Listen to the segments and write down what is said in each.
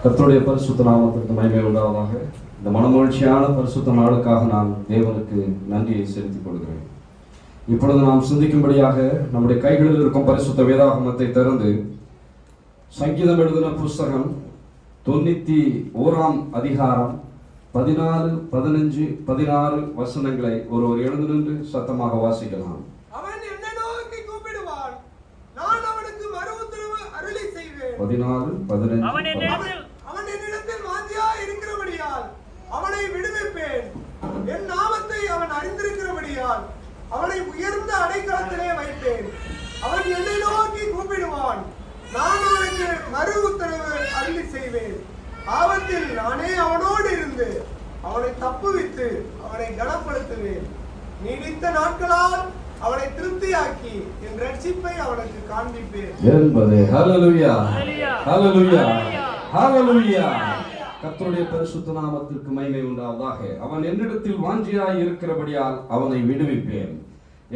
கர்த்தருடைய பரிசுத்த நாமத்திற்கு மகிமை உண்டாவதாக. இந்த மனமகிழ்ச்சியான பரிசுத்த நாளுக்காக நான் தேவனுக்கு நன்றியை செலுத்திக் கொள்கிறேன். இப்பொழுது நாம் சிந்திக்கும்படியாக நம்முடைய கைகளில் இருக்கும் பரிசுத்த வேதாகமத்தை திறந்து சங்கீதம் எழுதின புஸ்தகம் 91ஆம் அதிகாரம் 14, 15, 16 வசனங்களை ஒருவர் எழுந்து நின்று சத்தமாக வாசிக்கலாம். அவன் என்னை நோக்கி கூப்பிடுவான், நான் அவனுக்கு மறு உத்தரவு அருளி செய்வேன். 14, 15. அவன் என்னிடத்தில் வாஞ்சியாய் இருக்கிறபடியால் அவனை விடுவிப்பேன். என் நாமத்தை அவன் அறிந்திருக்கிறபடியால் அவனை உயர்ந்த அடைக்கலத்திலே வைப்பேன். அவன் என்னை நோக்கி கூப்பிடுவான், நான் அவனுக்கு மறு உத்தரவு அருளி செய்வேன். ஆபத்தில் நானே அவனோடு இருந்து அவனை தப்புவித்து அவனை கனப்படுத்துவேன். நீடித்த நாட்களால் அவனை திருப்தியாக்கி என் ரட்சிப்பை அவனுக்கு காண்பிப்பேன் என்பதே. ஹல்லேலூயா, ஹல்லேலூயா, ஹல்லேலூயா. கர்த்தருடைய பரிசுத்த நாமத்திற்கு மகிமை உண்டாவதாக. அவன் என்னிடத்தில் வாஞ்சியாய் இருக்கிறபடியால் அவனை விடுவிப்பேன்.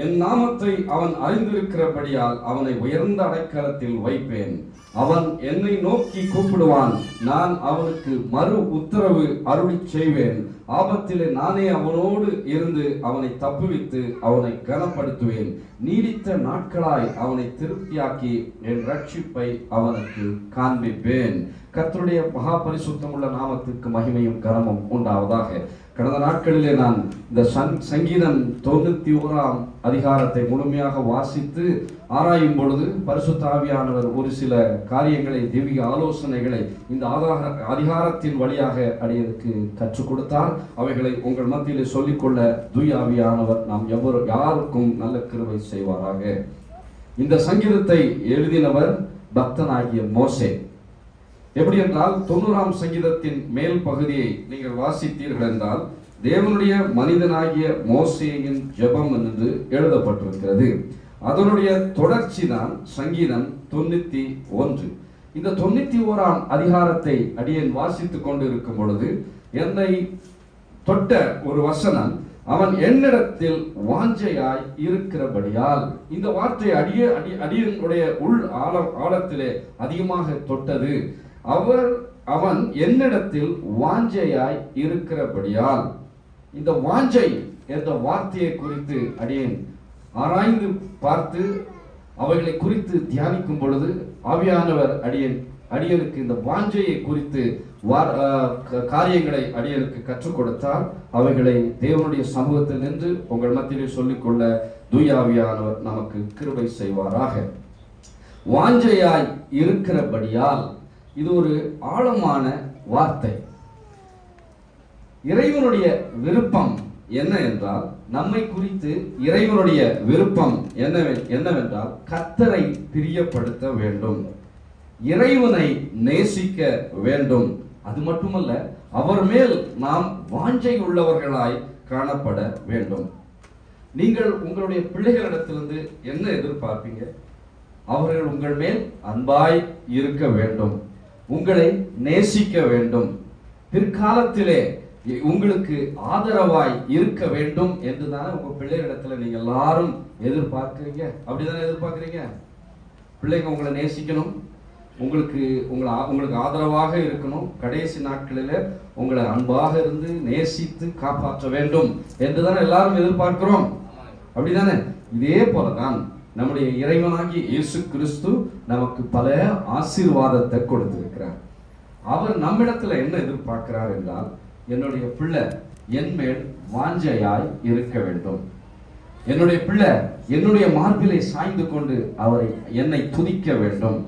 என் நாமத்தை அவன் அறிந்திருக்கிறபடியால் அவனை உயர்ந்த அடைக்கலத்தில் வைப்பேன். அவன் என்னை நோக்கி கூப்பிடுவான், நான் அவனுக்கு மறு உத்தரவு அருளி செய்வேன். ஆபத்திலே நானே அவனோடு இருந்து அவனை தப்புவித்து அவனை கனப்படுத்துவேன். நீடித்த நாட்களாய் அவனை திருப்தியாக்கி என் ரட்சிப்பை அவனுக்கு காண்பிப்பேன். கர்த்தருடைய மகா பரிசுத்தமுள்ள நாமத்திற்கு மகிமையும் கனமும் உண்டாவதாக. கடந்த நாட்களிலே நான் இந்த சங்கீதம் 91ஆம் அதிகாரத்தை முழுமையாக வாசித்து ஆராயும் பொழுது பரிசுத்த ஆவியானவர் ஒரு சில காரியங்களை, தெய்வீக ஆலோசனைகளை இந்த அதிகாரத்தின் வழியாக அடியேற்கு கற்றுக் கொடுத்தார். அவைகளை உங்கள் மத்தியிலே சொல்லிக்கொள்ள தூய ஆவியானவர் நாம் யாருக்கும் நல்ல கிருபை செய்வாராக. இந்த சங்கீதத்தை எழுதினவர் பக்தனாகிய மோசே. எப்படி என்றால் 90ஆம் சங்கீதத்தின் மேல் பகுதியை நீங்கள் வாசித்தீர்கள் என்றால் தேவனுடைய மனிதனாகிய மோசேயின் ஜெபம் என்று எழுதப்பட்டிருக்கிறது. அதனுடைய தொடர்ச்சி தான் சங்கீதம் 91. இந்த 91ஆம் அதிகாரத்தை அடியேன் வாசித்துக் கொண்டு இருக்கும் பொழுது என்னை தொட்ட ஒரு வசனம், அவன் என்னிடத்தில் வாஞ்சையாய் இருக்கிறபடியால். இந்த வார்த்தை அடியனுடைய உள் ஆழத்திலே அதிகமாக தொட்டது. அவன் என்னிடத்தில் வாஞ்சையாய் இருக்கிறபடியால். இந்த வாஞ்சை என்ற வார்த்தையை குறித்து அடியேன் ஆராய்ந்து பார்த்து அவைகளை குறித்து தியானிக்கும் பொழுது ஆவியானவர் அடியனுக்கு இந்த வாஞ்சையை குறித்து காரியங்களை அடியனுக்கு கற்றுக் கொடுத்தால் அவைகளை தேவனுடைய சமூகத்தில் நின்று உங்கள் மத்தியிலே சொல்லிக்கொள்ள தூய ஆவியானவர் நமக்கு கிருபை செய்வாராக. வாஞ்சையாய் இருக்கிறபடியால் இது ஒரு ஆழமான வார்த்தை. இறைவனுடைய விருப்பம் என்ன என்றால், நம்மை குறித்து இறைவனுடைய விருப்பம் என்னவென்றால் கர்த்தரை பிரியப்படுத்த வேண்டும், இறைவனை நேசிக்க வேண்டும். அது மட்டுமல்ல, அவர் மேல் நாம் வாஞ்சை உள்ளவர்களாய் காணப்பட வேண்டும். நீங்கள் உங்களுடைய பிள்ளைகளிடத்திலிருந்து என்ன எதிர்பார்ப்பீங்க? அவர்கள் உங்கள் மேல் அன்பாய் இருக்க வேண்டும், உங்களை நேசிக்க வேண்டும், பிற்காலத்திலே உங்களுக்கு ஆதரவாய் இருக்க வேண்டும் என்றுதானே உங்க பிள்ளைகளிடத்துல நீங்க எல்லாரும் எதிர்பார்க்கிறீங்க. அப்படிதானே எதிர்பார்க்கிறீங்க? பிள்ளைங்க உங்களை நேசிக்கணும், உங்களுக்கு ஆதரவாக இருக்கணும், கடைசி நாட்களில உங்களை அன்பாக இருந்து நேசித்து காப்பாற்ற வேண்டும் என்றுதானே எல்லாரும் எதிர்பார்க்கிறோம். அப்படிதானே? இதே போலதான் நம்முடைய இறைவனாகி இயேசு கிறிஸ்து நமக்கு பல ஆசீர்வாதத்தை கொடுத்திருக்கிறார். அவர் நம்மிடத்துல என்ன எதிர்பார்க்கிறார் என்றால், என்னுடைய பிள்ளை என் மேல் வாஞ்சையாய் இருக்க வேண்டும், என்னுடைய பிள்ளை என்னுடைய மார்பிலை சாய்ந்து கொண்டு என்னை துதிக்க வேண்டும்,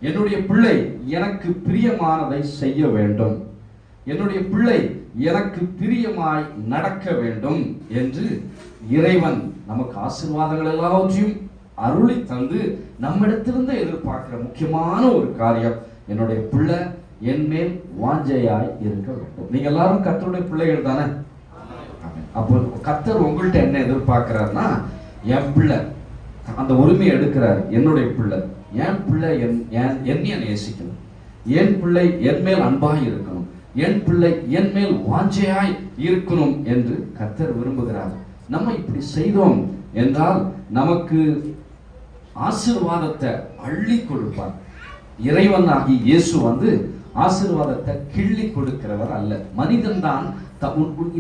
என்னுடைய பிள்ளை எனக்கு பிரியமானதை செய்ய வேண்டும், என்னுடைய பிள்ளை எனக்கு பிரியமாய் நடக்க வேண்டும் என்று இறைவன் நமக்கு ஆசீர்வாதங்கள் எல்லாவற்றையும் அருளி தந்து நம்மிடத்திலிருந்து எதிர்பார்க்கிற முக்கியமான ஒரு காரியம், என்னுடைய பிள்ளை என் மேல் வாஞ்சையாய் இருக்க வேண்டும். நீங்க எல்லாரும் கர்த்தருடைய பிள்ளைகள் தானே? அப்போ கர்த்தர் உங்கள்கிட்ட என்ன எதிர்பார்க்கிறார்னா, என் பிள்ளை அந்த உரிமையை எடுக்கிறார். என்னுடைய பிள்ளை, என் பிள்ளை என்னைய நேசிக்கணும், என் பிள்ளை என் மேல் அன்பாய் இருக்கணும், என் பிள்ளை என் மேல் வாஞ்சையாய் இருக்கணும் என்று கர்த்தர் விரும்புகிறார். நம்ம இப்படி செய்தோம் என்றால் நமக்கு ஆசீர்வாதத்தை அள்ளி கொடுப்பார். இறைவனாகி இயேசு ஆசீர்வாதத்தை கிள்ளி கொடுக்கிறவர் அல்ல. மனிதன் தான்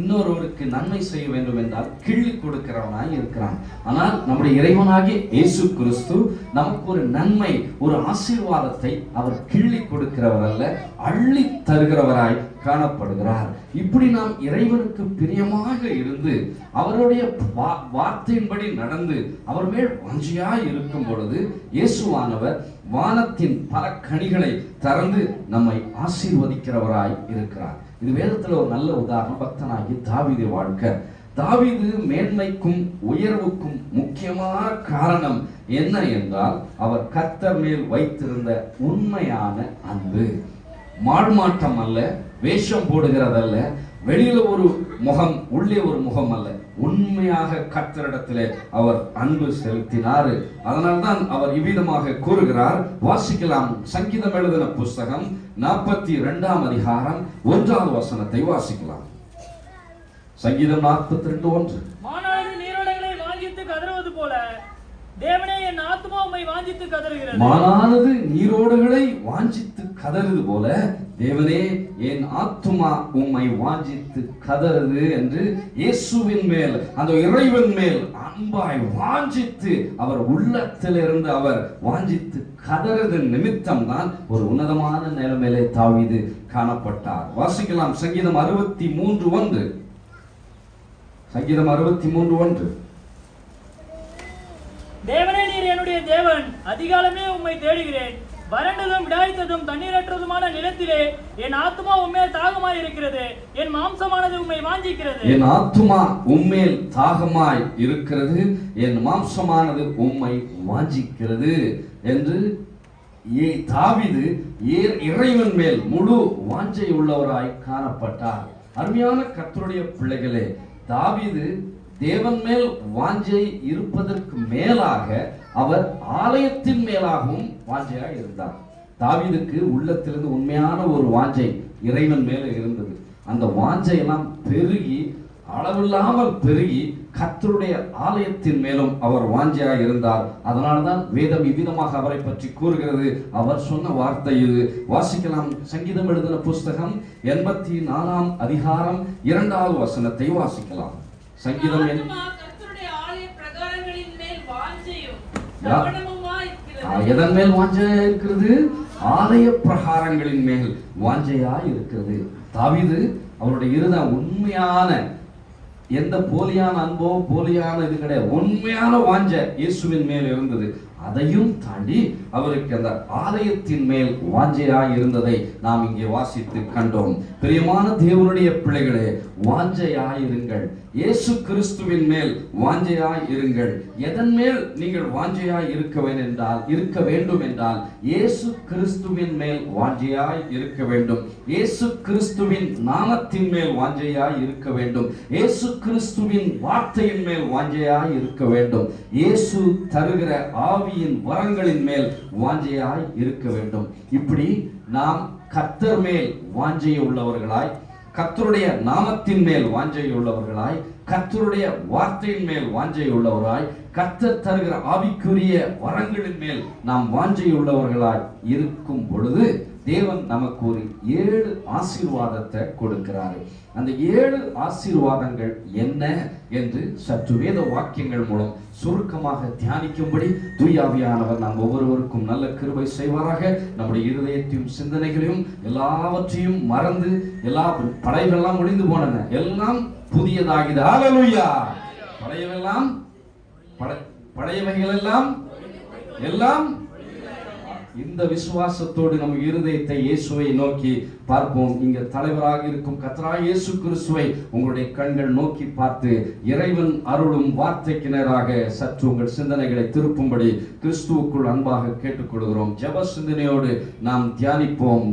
இன்னொருவருக்கு நன்மை செய்ய வேண்டும் என்றால் கிள்ளி கொடுக்கிறவனாய் இருக்கிறான். ஆனால் நம்முடைய இறைவனாகிய இயேசு கிறிஸ்து நமக்கு ஒரு நன்மை, ஒரு ஆசீர்வாதத்தை அவர் கிள்ளி கொடுக்கிறவர் அல்ல, அள்ளி தருகிறவராய் காணப்படுகிறார். இப்படி நாம் இறைவனுக்கு பிரியமாக இருந்து அவருடைய வார்த்தையின்படி நடந்து அவர் மேல் வாஞ்சியாய் இருக்கும் பொழுது இயேசுவானவர் வானத்தின் பல கனிகளை திறந்து நம்மை ஆசீர்வதிக்கிறவராய் இருக்கிறார். இது வேதத்துல ஒரு நல்ல உதாரணம் பக்தனாகி தாவீது வாழ்க்கை. தாவீது மேன்மைக்கும் உயர்வுக்கும் முக்கியமான காரணம் என்ன என்றால் அவர் கர்த்தர் மேல் வைத்திருந்த உண்மையான அன்பு. மாழ்மாட்டம் அல்ல, வேஷம் போடுகிறதல்ல, வெளியில ஒரு முகம் உள்ளே ஒரு முகம் அல்ல, உண்மையாக கர்த்தரிடத்திலே அவர் அன்பு செலுத்தினார். அதனால்தான் அவர் இவ்விதமாக கூறுகிறார். வாசிக்கலாம். சங்கீதம் எழுதின புஸ்தகம் 42ஆம் அதிகாரம் 1வது வசனத்தை வாசிக்கலாம். சங்கீதம் 42:1. மானானது நீரோடைகளை வாஞ்சித்து கதறுவது போல தேவனே என் ஆத்துமா உம்மை வாஞ்சித்து கதறுகிறது. மானானது நீரோடைகளை வாஞ்சித்து கதறுவது போல தேவனே என் ஆத்துமா உம்மை வாஞ்சித்து கதறுது என்று இயேசுவின் மேல், அந்த இறைவன் மேல் அன்பாய் வாஞ்சித்து அவர் உள்ளத்திலிருந்து அவர் வாஞ்சித்து கதறது நிமித்தம் தான் ஒரு உன்னதமான நிலைமையிலே தாவீது காணப்பட்டார். வாசிக்கலாம். சங்கீதம் 63:1. சங்கீதம் 63:1. தேவனே நீர் என்னுடைய தேவன், அதிகாலமே உம்மை தேடுகிறேன். வறண்டதும் விடாய்த்ததும் தண்ணீரற்றதுமான நிலத்திலே என் ஆத்துமா உம்மேல் தாகமாய் இருக்கிறது, என் மாம்சமானது உம்மை வாஞ்சிக்கிறது. என் ஆத்துமா உம்மேல் தாகமாய் இருக்கிறது, என் மாம்சமானது உம்மை வாஞ்சிக்கிறது என்று தாவீது இறைவன் மேல் முழு வாஞ்சை உள்ளவராய் காணப்பட்டார். அருமையான கர்த்தருடைய பிள்ளைகளே, தாவீது தேவன் மேல் வாஞ்சை இருப்பதற்கு மேலாக அவர் ஆலயத்தின் மேலாகவும் வாஞ்சையாக இருந்தார். தாவீதுக்கு உள்ளத்திலிருந்து உண்மையான ஒரு வாஞ்சை இறைவன் மேல இருந்தது. அந்த வாஞ்சையெல்லாம் பெருகி அளவில்லாமல் பெருகி கர்த்தருடைய ஆலயத்தின் மேலும் அவர் வாஞ்சையாக இருந்தார். அதனால்தான் வேதம் இவ்விதமாக அவரை பற்றி கூறுகிறது. அவர் சொன்ன வார்த்தை இது. வாசிக்கலாம். சங்கீதம் எழுதின புஸ்தகம் 84ஆம் அதிகாரம் 2வது வசனத்தை வாசிக்கலாம். சங்கீதம் எதன் மேல் வாஞ்சையா இருக்கிறது? ஆலய பிரகாரங்களின் மேல் வாஞ்சையா இருக்கிறது. தாவீது அவருடைய இருதயம் உண்மையான, எந்த போலியான அன்போ போலியான இது கிடையாது, உண்மையான வாஞ்சை இயேசுவின் மேல் இருந்தது. அதையும் தாண்டி அவருக்கு அந்த ஆலயத்தின் மேல் வாஞ்சையாய் இருந்ததை நாம் இங்கே வாசித்து கண்டோம். பிரியமான தேவனுடைய பிள்ளைகளே, வாஞ்சையாய் இருங்கள். இயேசு கிறிஸ்துவின் மேல் வாஞ்சையாய் இருங்கள். எதன் மேல் நீங்கள் வாஞ்சையாய் இருக்க வேண்டும் என்றால் இயேசு கிறிஸ்துவின் மேல் வாஞ்சையாய் இருக்க வேண்டும். இயேசு கிறிஸ்துவின் நாமத்தின் மேல் வாஞ்சையாய் இருக்க வேண்டும். இயேசு கிறிஸ்துவின் வார்த்தையின் மேல் வாஞ்சையாய் இருக்க வேண்டும். இயேசு தருகிற ஆவியின் வரங்களின் மேல் வாஞ்சையாய் இருக்க வேண்டும். இப்படி நாம் கர்த்தர் மேல் வாஞ்சை உள்ளவர்களாய், கர்த்தருடைய நாமத்தின் மேல் வாஞ்சை உள்ளவர்களாய், கர்த்தருடைய வார்த்தையின் மேல் வாஞ்சை உள்ளவராய், கர்த்தர் தருகிற ஆவிக்குரிய வரங்களின் மேல் நாம் வாஞ்சை உள்ளவர்களாய் இருக்கும் பொழுது தேவன் நமக்கு ஒரு 7 ஆசீர்வாதத்தை கொடுக்கிறார். அந்த 7 ஆசீர்வாதங்கள் என்ன என்று சற்று வேத வாக்கியங்கள் மூலம் சுருக்கமாக தியானிக்கும்படி தூயாவியானவர் நாம் ஒவ்வொருவருக்கும் நல்ல கிருபை செய்வாராக. நம்முடைய இருதயத்தையும் சிந்தனைகளையும் எல்லாவற்றையும் மறந்து, எல்லா படைகளெல்லாம் ஒளிந்து போனன, எல்லாம் புதியதாகிது. ஹல்லேலூயா. பழையவைகள் எல்லாம் இந்த விசுவாசத்தோடு நம்ம இருதயத்தை இயேசுவை நோக்கி பார்ப்போம். இங்க தலைவராக இருக்கும் கர்த்தராகிய இயேசு கிறிஸ்துவை உங்களுடைய கண்கள் நோக்கி பார்த்து இறைவன் அருளும் வார்த்தைக்கு நேராக சற்று உங்கள் சிந்தனைகளை திருப்பும்படி கிறிஸ்துவுக்குள் அன்பாக கேட்டுக்கொள்கிறோம். ஜெப சிந்தனையோடு நாம் தியானிப்போம்.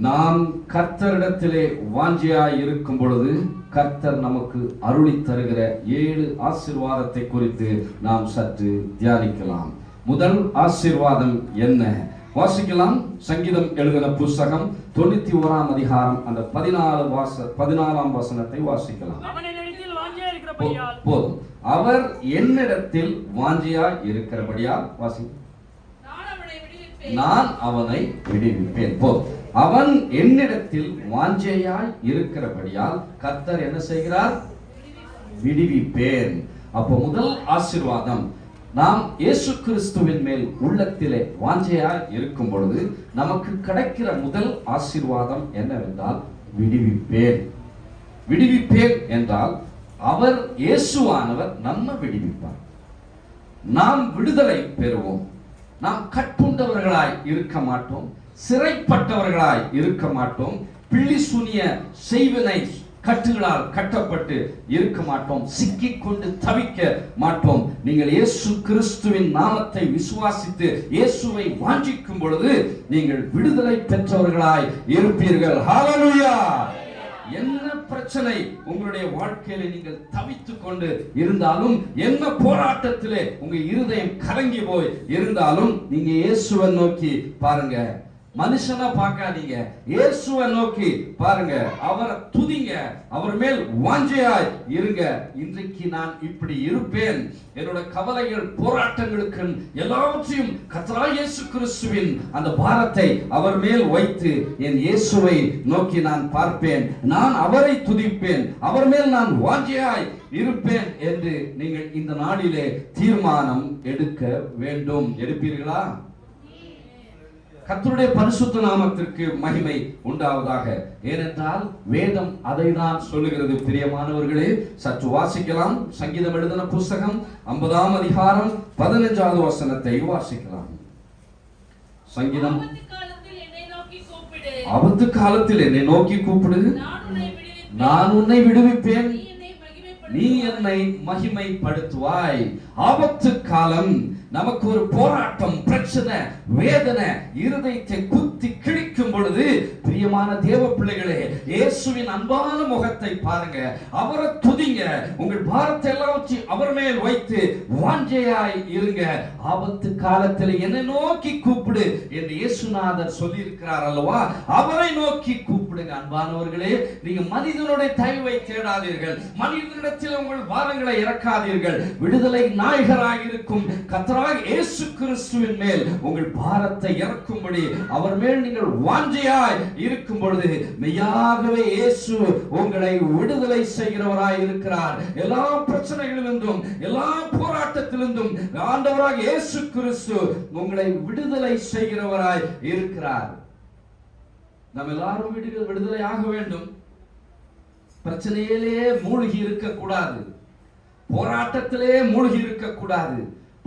நாம் கர்த்தரிடத்திலே வாஞ்சையாய் இருக்கும் பொழுது கர்த்தர் நமக்கு அருளி தருகிற 7 ஆசீர்வாதத்தை குறித்து நாம் சற்று தியானிக்கலாம். முதல் ஆசீர்வாதம் என்ன? வாசிக்கலாம். சங்கீதம் எழுதின புஸ்தகம் 91ஆம் அதிகாரம் அந்த 14ஆம் வசனத்தை வாசிக்கலாம். போதும். அவர் என்னிடத்தில் வாஞ்சையாய் இருக்கிறபடியால் வாசி, நான் அவனை விடுவிப்பேன். போதும். அவன் என்னிடத்தில் வாஞ்சையாய் இருக்கிறபடியால் கர்த்தர் என்ன செய்கிறார்? விடுவிப்பேன். அப்போ முதல் ஆசீர்வாதம், நாம் இயேசு கிறிஸ்துவின் மேல் உள்ளத்திலே வாஞ்சையாய் இருக்கும் பொழுது நமக்கு கிடைக்கிற முதல் ஆசீர்வாதம் என்னவென்றால் விடுவிப்பேன். விடுவிப்பேன் என்றால் அவர் இயேசுவானவர் நம்ம விடுவிப்பார். நாம் விடுதலை பெறுவோம். நாம் கட்டுண்டவர்களாய் இருக்க மாட்டோம், சிறைப்பட்டவர்களாய் இருக்க மாட்டோம், பில்லி சூனிய செய்வினை கட்டுகளால் கட்டப்பட்டு இருக்க மாட்டோம், சிக்கிக் கொண்டு தவிக்க மாட்டோம். நீங்கள் இயேசு கிறிஸ்துவின் நாமத்தை விசுவாசித்து இயேசுவை வாஞ்சிக்கும் பொழுது நீங்கள் விடுதலை பெற்றவர்களாய் இருப்பீர்கள். ஹல்லேலூயா! என்ன பிரச்சனை உங்களுடைய வாழ்க்கையில நீங்கள் தவித்துக் கொண்டு இருந்தாலும், என்ன போராட்டத்திலே உங்க இருதயம் கலங்கி போய் இருந்தாலும், நீங்க இயேசுவை நோக்கி பாருங்க. மனுஷனா பார்க்காதீங்க, இயேசுவை நோக்கி பாருங்க. அவரை துதிங்க, அவர் மேல் வாஞ்சையாய் இருங்க. இன்றைக்கு நான் இப்படி இருப்பேன், என்னோட கவலைகள் போராட்டங்களுக்கு எல்லாவற்றையும் கர்த்தராகிய இயேசு கிறிஸ்துவின் அந்த பாரத்தை அவர் மேல் வைத்து என் இயேசுவை நோக்கி நான் பார்ப்பேன், நான் அவரை துதிப்பேன், அவர் மேல் நான் வாஞ்சையாய் இருப்பேன் என்று நீங்கள் இந்த நாளிலே தீர்மானம் எடுக்க வேண்டும். எடுப்பீர்களா? கர்த்தருடைய பரிசுத்த நாமத்திற்கு மகிமை உண்டாவதாக. ஏனென்றால் வேதம் அதை தான் சொல்லுகிறது. பிரியமானவர்களே, சற்று வாசிக்கலாம். சங்கீதம் எழுதின புஸ்தகம் 50ஆம் அதிகாரம் 15வது வசனத்தை வாசிக்கலாம். சங்கீதம், ஆபத்து காலத்தில் என்னை நோக்கி கூப்பிடு, நான் உன்னை விடுவிப்பேன், நீ என்னை மகிமைப்படுத்துவாய். ஆபத்து காலம் நமக்கு ஒரு போராட்டம், பிரச்சனை, வேதனை இருதயத்தை குத்தி கிழிக்கும் பொழுது, பிரியமான தேவ பிள்ளைகளே, இயேசுவின் அன்பான முகத்தை பாருங்க, அவரை துதிங்க, உங்கள் பாரத்தை எல்லாம் அவர் மேல் வைத்து வாஞ்சையாய் இருங்க. ஆபத்து காலத்தில் என்னை நோக்கி கூப்பிடு என்று இயேசுநாதர் சொல்லி இருக்கிறார் அல்லவா? அவரை நோக்கி கூப்பிடுங்க. அன்பானவர்களே, நீங்க மனிதனுடைய தயவை தேடாதீர்கள், மனிதனிடத்தில் உங்கள் பாரங்களை இறக்காதீர்கள். விடுதலை நாயகராக இருக்கும் கர்த்தராகிய இயேசு கிறிஸ்துவின் மேல் உங்கள் பாரத்தை இறக்கும்படி அவர் மேல் நீங்கள் வாஞ்சையாய் இருக்கும் பொழுது மெய்யாகவே இயேசு உங்களை விடுதலை செய்கிறவராய் இருக்கிறார். எல்லா பிரச்சனைகளிலிருந்தும் எல்லா போராட்டத்திலிருந்தும் ஆண்டவராகிய இயேசு கிறிஸ்து உங்களை விடுதலை செய்கிறவராய் இருக்கிறார். நாம் எல்லாரும் விடுதலை ஆக வேண்டும். பிரச்சனையிலே மூழ்கி இருக்க கூடாது, போராட்டத்திலே மூழ்கி இருக்க கூடாது,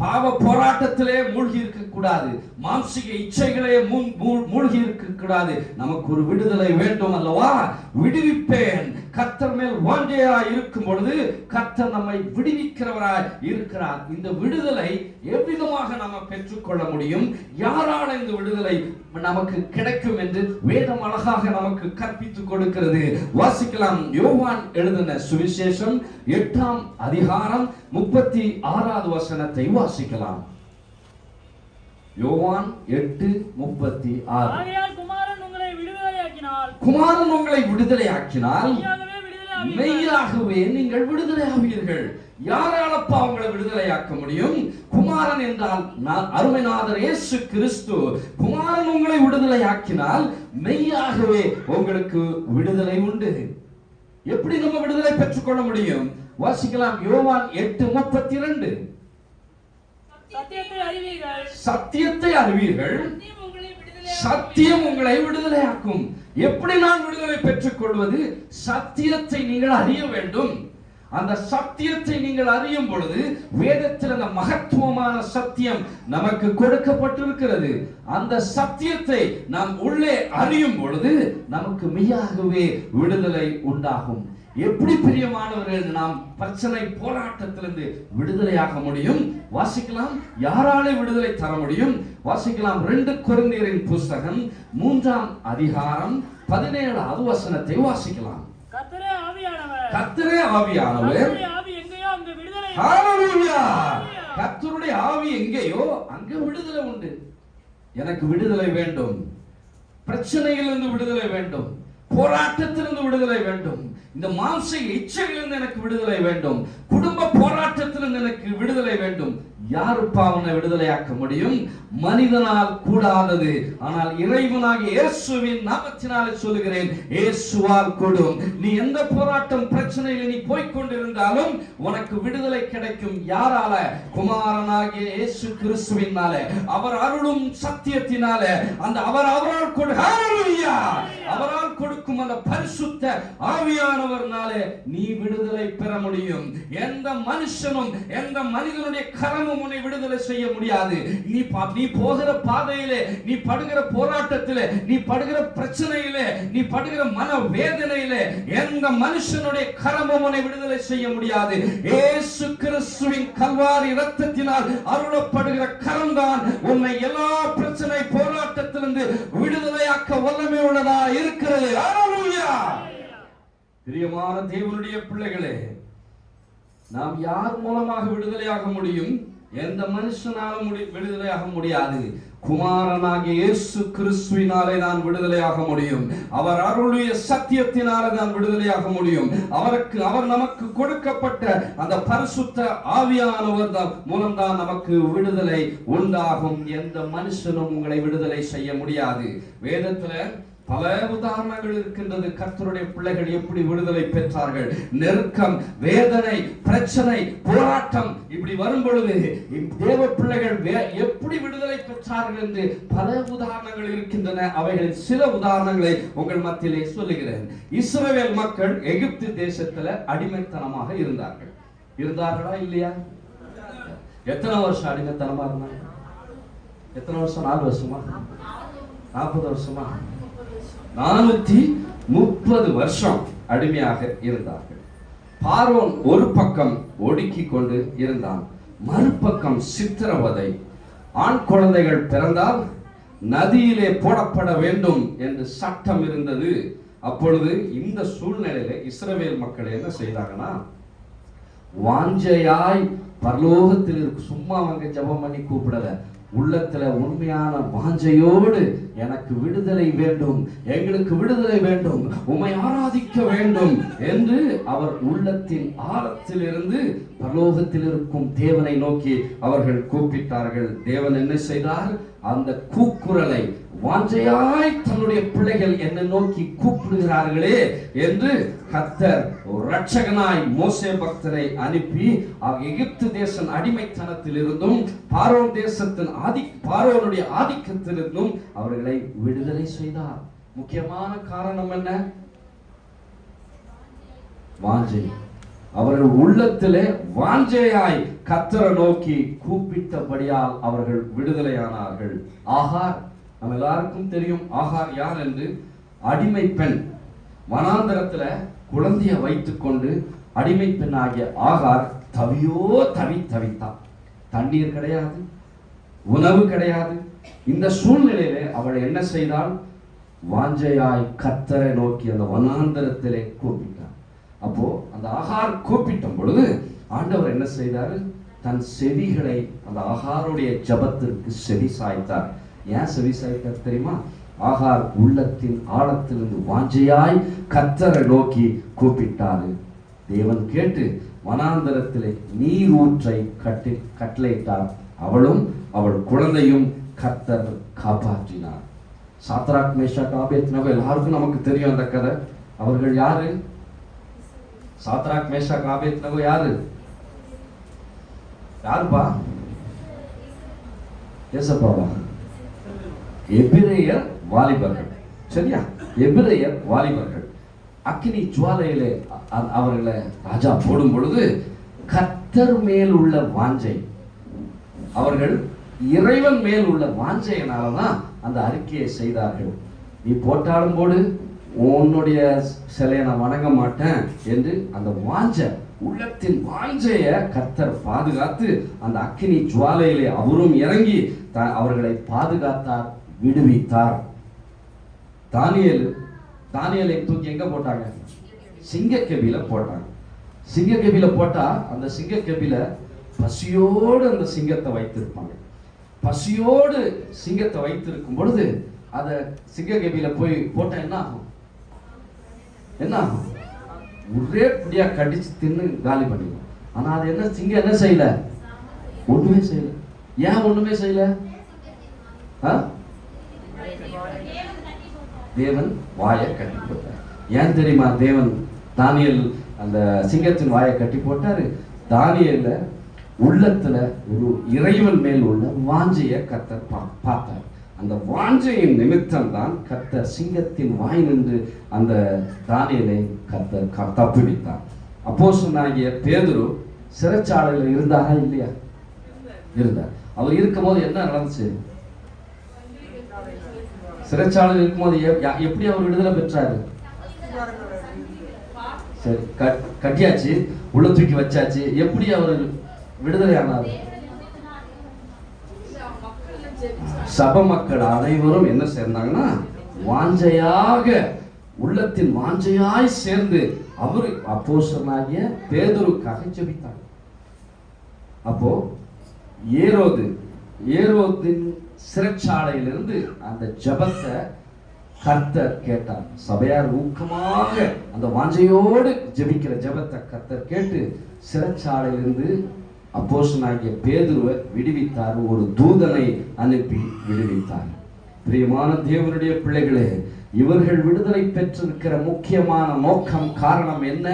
பாவ போராட்டத்திலே மூழ்கி இருக்க கூடாது, மாம்சிக இச்சைகளே மூழ்கி இருக்க கூடாது. நமக்கு ஒரு விடுதலை வேண்டும் அல்லவா? விடுவிப்பேன். கர்த்தர் மேல் வாஞ்சையாய் இருக்கும் பொழுது கர்த்தர் நம்மை விடுவிக்கிறவராய் இருக்கிறார். இந்த விடுதலை எவ்விதமாக நாம் பெற்றுக்கொள்ள முடியும்? யாரால இந்த விடுதலை நமக்கு கிடைக்கும் என்று வேதம் அழகாக நமக்கு கற்பித்துக் கொடுக்கிறது. வாசிக்கலாம். யோவான் எழுதின சுவிசேஷம் 8ஆம் அதிகாரம் 36வது வசனத்தை வாசிக்கலாம். யோவான் 8:36. குமாரன் உங்களை விடுதலையாக்கினால், குமாரன் உங்களை விடுதலையாக்கினால் மெய்யாகவே நீங்கள் விடுதலை ஆவீர்கள். யாராலப்பா உங்களை விடுதலையாக்க முடியும்? குமாரன் என்றால் அருமைநாதர் இயேசு கிறிஸ்து. குமாரன் உங்களை விடுதலையாக்கினால் மெய்யாகவே உங்களுக்கு விடுதலை உண்டு. எப்படி நம்ம விடுதலை பெற்றுக்கொள்ள முடியும்? வாசிக்கலாம். யோவான் 8:32. சத்தியத்தை அறிவீர்கள், சத்தியம் உங்களை விடுதலையாக்கும். எப்படி நான் விடுதலை பெற்றுக் கொள்வது? சத்தியத்தை நீங்கள் அறிய வேண்டும். அந்த சத்தியத்தை நீங்கள் அறியும் பொழுது வேதத்தில் அந்த மகத்துவமான சத்தியம் நமக்கு கொடுக்கப்பட்டிருக்கிறது. அந்த சத்தியத்தை நாம் உள்ளே அறியும் பொழுது நமக்கு மெய்யாகவே விடுதலை உண்டாகும். எப்படி பிரியமானவர்கள் நாம் பிரச்சனை போராட்டத்திலிருந்து விடுதலையாக முடியும்? வாசிக்கலாம். யாராலே விடுதலை தர முடியும்? வாசிக்கலாம். 2 கொரிந்தியரின் புஸ்தகம் 3ஆம் அதிகாரம் 17வது வசனத்தை வாசிக்கலாம். கர்த்தரே ஆவியானவர், கர்த்தரே ஆவியானவர், கர்த்தருடைய ஆவி எங்கேயோ அங்கே விடுதலை. ஹல்லேலூயா! கர்த்தருடைய ஆவி எங்கேயோ அங்கே விடுதலை உண்டு. எனக்கு விடுதலை வேண்டும், பிரச்சனையிலிருந்து விடுதலை வேண்டும், போராட்டத்திலிருந்து விடுதலை வேண்டும், இந்த மாம்ச இச்சைகளிலிருந்து எனக்கு விடுதலை வேண்டும், குடும்ப போராட்டத்திலிருந்து எனக்கு விடுதலை வேண்டும். யாருப்பா உன்னை விடுதலையாக்க முடியும்? மனிதனால் கூடாதது. ஆனால் இறைவனாகிய இயேசுவின் நாமத்தினாலே சொல்லுகிறேன், இயேசுவால் கூடும். நீ எந்த போராட்டம் பிரச்சனையில் நீ போய்கொண்டிருந்தாலும் உனக்கு விடுதலை கிடைக்கும். யாரால? குமாரனாகிய இயேசு கிறிஸ்துவினாலே, அவர் அருளும் சத்தியத்தினாலே, அந்த அவரால் கொடுக்கும் அந்த பரிசுத்த ஆவியானவர்னாலே நீ விடுதலை பெற முடியும். எந்த மனுஷனும் எந்த மனிதனுடைய கரமும் உன்னை விடுதலை செய்ய முடியாது. நீ போகிற பாதையிலே, நீ படுகிற போராட்டத்திலே, நீ படுகிற பிரச்சனையிலே, நீ படுகிற மன வேதனையிலே எந்த மனுஷனுடைய கரமும் உன்னை விடுதலை செய்ய முடியாது. இயேசு கிறிஸ்துவின் கல்வாரி இரத்தத்தினால் அருளப்படுகிற கரம்தான் உன்னை எல்லா பிரச்சனை போராட்டத்திலிருந்து விடுதலையாக்க வல்லமை உள்ளதா இருக்கிறது. ஹல்லேலூயா! பிரியமான தேவனுடைய பிள்ளைகளே, நாம் யார் மூலமாக விடுதலையாக முடியும்? எந்த மனுஷனாலும் விடுதலையாக முடியாது. குமாரனாகிய இயேசு கிறிஸ்துவினாலே நான் விடுதலையாக முடியும். அவர் அருளிய சத்தியத்தினாலே நான் விடுதலையாக முடியும். அவர் நமக்கு கொடுக்கப்பட்ட அந்த பரிசுத்த ஆவியானவர் மூலம்தான் நமக்கு விடுதலை உண்டாகும். எந்த மனுஷனும் உங்களை விடுதலை செய்ய முடியாது. வேதத்துல பல உதாரணங்கள் இருக்கின்றது. கர்த்தருடைய பிள்ளைகள் எப்படி விடுதலை பெற்றார்கள். நெருக்கம், வேதனை, பிரச்சனை, போராட்டம் இப்படி வரும் பொழுது தேவ பிள்ளைகள் எப்படி விடுதலை பெற்றார்கள் என்று பல உதாரணங்கள் இருக்கின்றன. அவைகளில் சில உதாரணங்களை உங்கள் மத்தியிலே சொல்லுகிறேன். இஸ்ரவேல் மக்கள் எகிப்து தேசத்துல அடிமைத்தனமாக இருந்தார்களா இல்லையா? எத்தனை வருஷம் அடிமைத்தனமா இருந்தாங்க? எத்தனை வருஷம்? 4 வருஷமா? 40 வருஷமா? 430 வருஷம் அடிமையாக இருந்தார்கள். பார்வோன் ஒரு பக்கம் ஒடுக்கி கொண்டு இருந்தான், மறுபக்கம் சித்திரவதை. ஆண் குழந்தைகள் பிறந்தால் நதியிலே போடப்பட வேண்டும் என்று சட்டம் இருந்தது. அப்பொழுது இந்த சூழ்நிலையில இஸ்ரவேல் மக்கள் என்ன செய்தாங்கன்னா, வாஞ்சையாய் பரலோகத்தில் இருக்கு, சும்மா அவங்க ஜெபம் பண்ணி கூப்பிடல, உள்ளத்துல உண்மையான வாஞ்சையோடு எனக்கு விடுதலை வேண்டும், எங்களுக்கு விடுதலை வேண்டும், உம்மை ஆராதிக்க வேண்டும் என்று அவர் உள்ளத்தின் ஆழத்தில் இருந்து பரலோகத்தில் இருக்கும் தேவனை நோக்கி அவர்கள் கூப்பிட்டார்கள். தேவன் என்ன செய்தார்? அந்த கூக்குரலை, வாஞ்சையாய் தன்னுடைய பிள்ளைகள் என்னை நோக்கி கூப்பிடுகிறார்களே என்று கர்த்தர் இரட்சகனாய் மோசே பக்தரை அனுப்பி எகிப்து தேச அடிமைத்தனத்தில் இருந்தும் பார்வோனுடைய ஆதிக்கத்திலிருந்தும் அவர்களை விடுதலை செய்தார். முக்கியமான காரணம் என்ன? வாஞ்சை. அவர்கள் உள்ளத்திலே வாஞ்சையாய் கர்த்தரை நோக்கி கூப்பிட்டபடியால் அவர்கள் விடுதலையானார்கள். ஆகார், நம்ம எல்லாருக்கும் தெரியும் ஆகார் யார் என்று. அடிமை பெண். வனாந்தரத்துல குழந்தைய வைத்துக் கொண்டு அடிமை பெண் ஆகிய ஆகார் தவித்தான். தண்ணீர் கிடையாது, உணவு கிடையாது. இந்த சூழ்நிலையில அவள் என்ன செய்தாள்? வாஞ்சையாய் கர்த்தரை நோக்கி அந்த வனாந்தரத்திலே கூப்பிட்டார். அப்போ அந்த ஆகார் கூப்பிட்ட பொழுது ஆண்டவர் என்ன செய்தார்? தன் செவிகளை அந்த ஆகாருடைய ஜபத்திற்கு செவி சாய்த்தார். ஏன் செவி சாய்த்தார் தெரியுமா? ஆகார் உள்ளத்தின் ஆழத்திலிருந்து வாஞ்சையாய் கர்த்தரை நோக்கி கூப்பிட்டாரு. தேவன் கேட்டு வனாந்தரத்திலே நீர் ஊற்றை கட்டளையிட்டார். அவளும் அவள் குழந்தையும் கர்த்தர் காப்பாற்றினார். சாத்ராக் மேஷாக் ஆபேத்நேகோ எல்லாருக்கும் நமக்கு தெரியும் அந்த கதை. அவர்கள் யாரு? சாத்ராக் மேஷாக் ஆபேத்நேகோ யாருப்பா? ஏசப்பாவா? எபிரேயர் வாலிபர்கள். சரியா? எபிரேயர் வாலிபர்கள். அக்கினி ஜுவாலையிலே அவர்களை ராஜா போடும் பொழுது கர்த்தர் மேல் உள்ள வாஞ்சை, அவர்கள் இறைவன் மேல் உள்ள வாஞ்சையினாலதான் அந்த அறிக்கையை செய்தார்கள். நீ போட்டாலும் போடு, உன்னுடைய சிலையை நான் வணங்க மாட்டேன் என்று அந்த உள்ளத்தின் வாஞ்சைய கர்த்தர் பாதுகாத்து அந்த அக்கினி ஜுவாலையிலே அவரும் இறங்கி அவர்களை பாதுகாத்தார், விடுவித்தார். தானியேலை தூக்கி எங்க போட்டாங்க? சிங்கக்கெபியில போட்டாங்க. சிங்கக்கெபியில போட்டா அந்த சிங்கக்கெபியில பசியோடு அந்த சிங்கத்தை வைத்திருப்பாங்க. பசியோடு சிங்கத்தை வைத்திருக்கும் பொழுது அத சிங்கக்கெபியில போய் போட்டா என்ன ஆகும்? ஒரே பிடியா கடிச்சு தின்னு காலி பண்ணிடும். ஆனா அது என்ன, சிங்கம் என்ன செய்யல? ஒண்ணுமே செய்யல. ஏன் ஒண்ணுமே செய்யல? தேவன் வாயை கட்டி போட்டார். ஏன் தெரியுமா தேவன் தானியேல் அந்த சிங்கத்தின் வாயை கட்டி போட்டாரு? தானியேல்ல உள்ளத்துல ஒரு இறைவன் மேல் உள்ள வாஞ்சையை கர்த்தர் பார்த்தார். அந்த வாஞ்சையின் நிமித்தம் தான் கர்த்தர் சிங்கத்தின் வாய் நின்று அந்த தானியேலை கர்த்தர் தப்புவித்தார். அப்போஸ்தலனாகிய பேதுரு சிறைச்சாலையில் இருந்தாரா இல்லையா? இருந்தார். அவர் இருக்கும்போது என்ன நடந்துச்சு? சிறைச்சாலையில் இருக்கும்போது எப்படி அவர் விடுதலை பெற்றாரு? சரி, கட்டியாச்சு, உள்ள தூக்கி வச்சாச்சு. எப்படி அவர் விடுதலை ஆனார்? சபை மக்கள் அனைவரும் என்ன சேர்ந்தாங்கன்னா வாஞ்சையாக, உள்ளத்தின் வாஞ்சையாய் சேர்ந்து அவரு அப்போஸ்தலனாகிய பேதுருக்காக ஜெபித்தார். அப்போ ஏரோதின் சிறைச்சாலையிலிருந்து அந்த ஜெபத்தை கர்த்தர் கேட்டார். சபையார் ஊக்கமாக அந்த வாஞ்சையோடு ஜெபிக்கிற ஜெபத்தை கர்த்தர் கேட்டு சிறைச்சாலையிலிருந்து அப்போஸ்தலனாகிய பேதுருவை விடுவித்தார். ஒரு தூதனை அனுப்பி விடுவித்தார். பிரியமான தேவனுடைய பிள்ளைகளே, இவர்கள் விடுதலை பெற்றிருக்கிற முக்கியமான நோக்கம், காரணம் என்ன?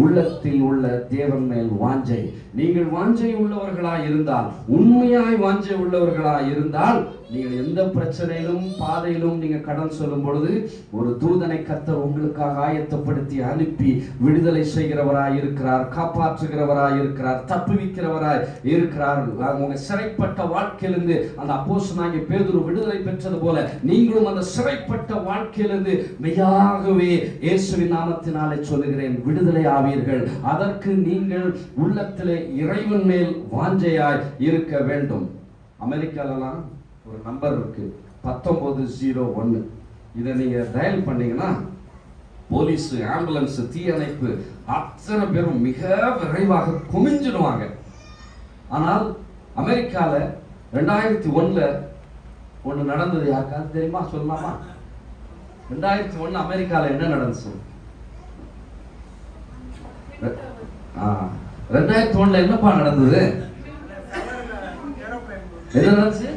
உள்ளத்தில் உள்ள தேவன் மேல் வாஞ்சை. நீங்கள் வாஞ்சை உள்ளவர்களாய் இருந்தால், உண்மையாய் வாஞ்சை உள்ளவர்களாய் இருந்தால், நீங்கள் எந்த பிரச்சனையிலும் பாதையிலும் நீங்க கடன் சொல்லும் பொழுது ஒரு தூதனை கர்த்தர் உங்களுக்காக ஆயத்தப்படுத்தி அனுப்பி விடுதலை செய்கிறவராய் இருக்கிறார், காப்பாற்றுகிறவராய் இருக்கிறார், தப்புவிக்கிறவராய் இருக்கிறார். உங்க சிறைப்பட்ட வாழ்க்கையிலிருந்து அந்த அப்போஸ்தலனாகிய பேதுரு விடுதலை பெற்றது போல நீங்களும் அந்த சிறைப்பட்ட வாழ்க்கையிலிருந்து மெய்யாகவே இயேசுவின் நாமத்தினாலே சொல்லுகிறேன், விடுதலை ஆவீர்கள். அதற்கு நீங்கள் உள்ளத்திலே இறைவன் மேல் வாஞ்சையாய் இருக்க வேண்டும். அமெரிக்காலலாம் ஒரு நம்பர் இருக்கு 1901. இதை நீங்க டயல் பண்ணீங்கன்னா போலீஸ், ஆம்புலன்ஸ், தீயணைப்பு அத்தனை பேரும் மிக விரைவாக குமிஞ்சிடுவாங்க. ஆனால் அமெரிக்கால 2001 ஒன்று நடந்தது. யாருக்காவது தெரியுமா? சொல்லலாமா? 2001 அமெரிக்கால என்ன நடந்துச்சு? 2001 என்னப்பா நடந்தது? என்ன நடந்துச்சு?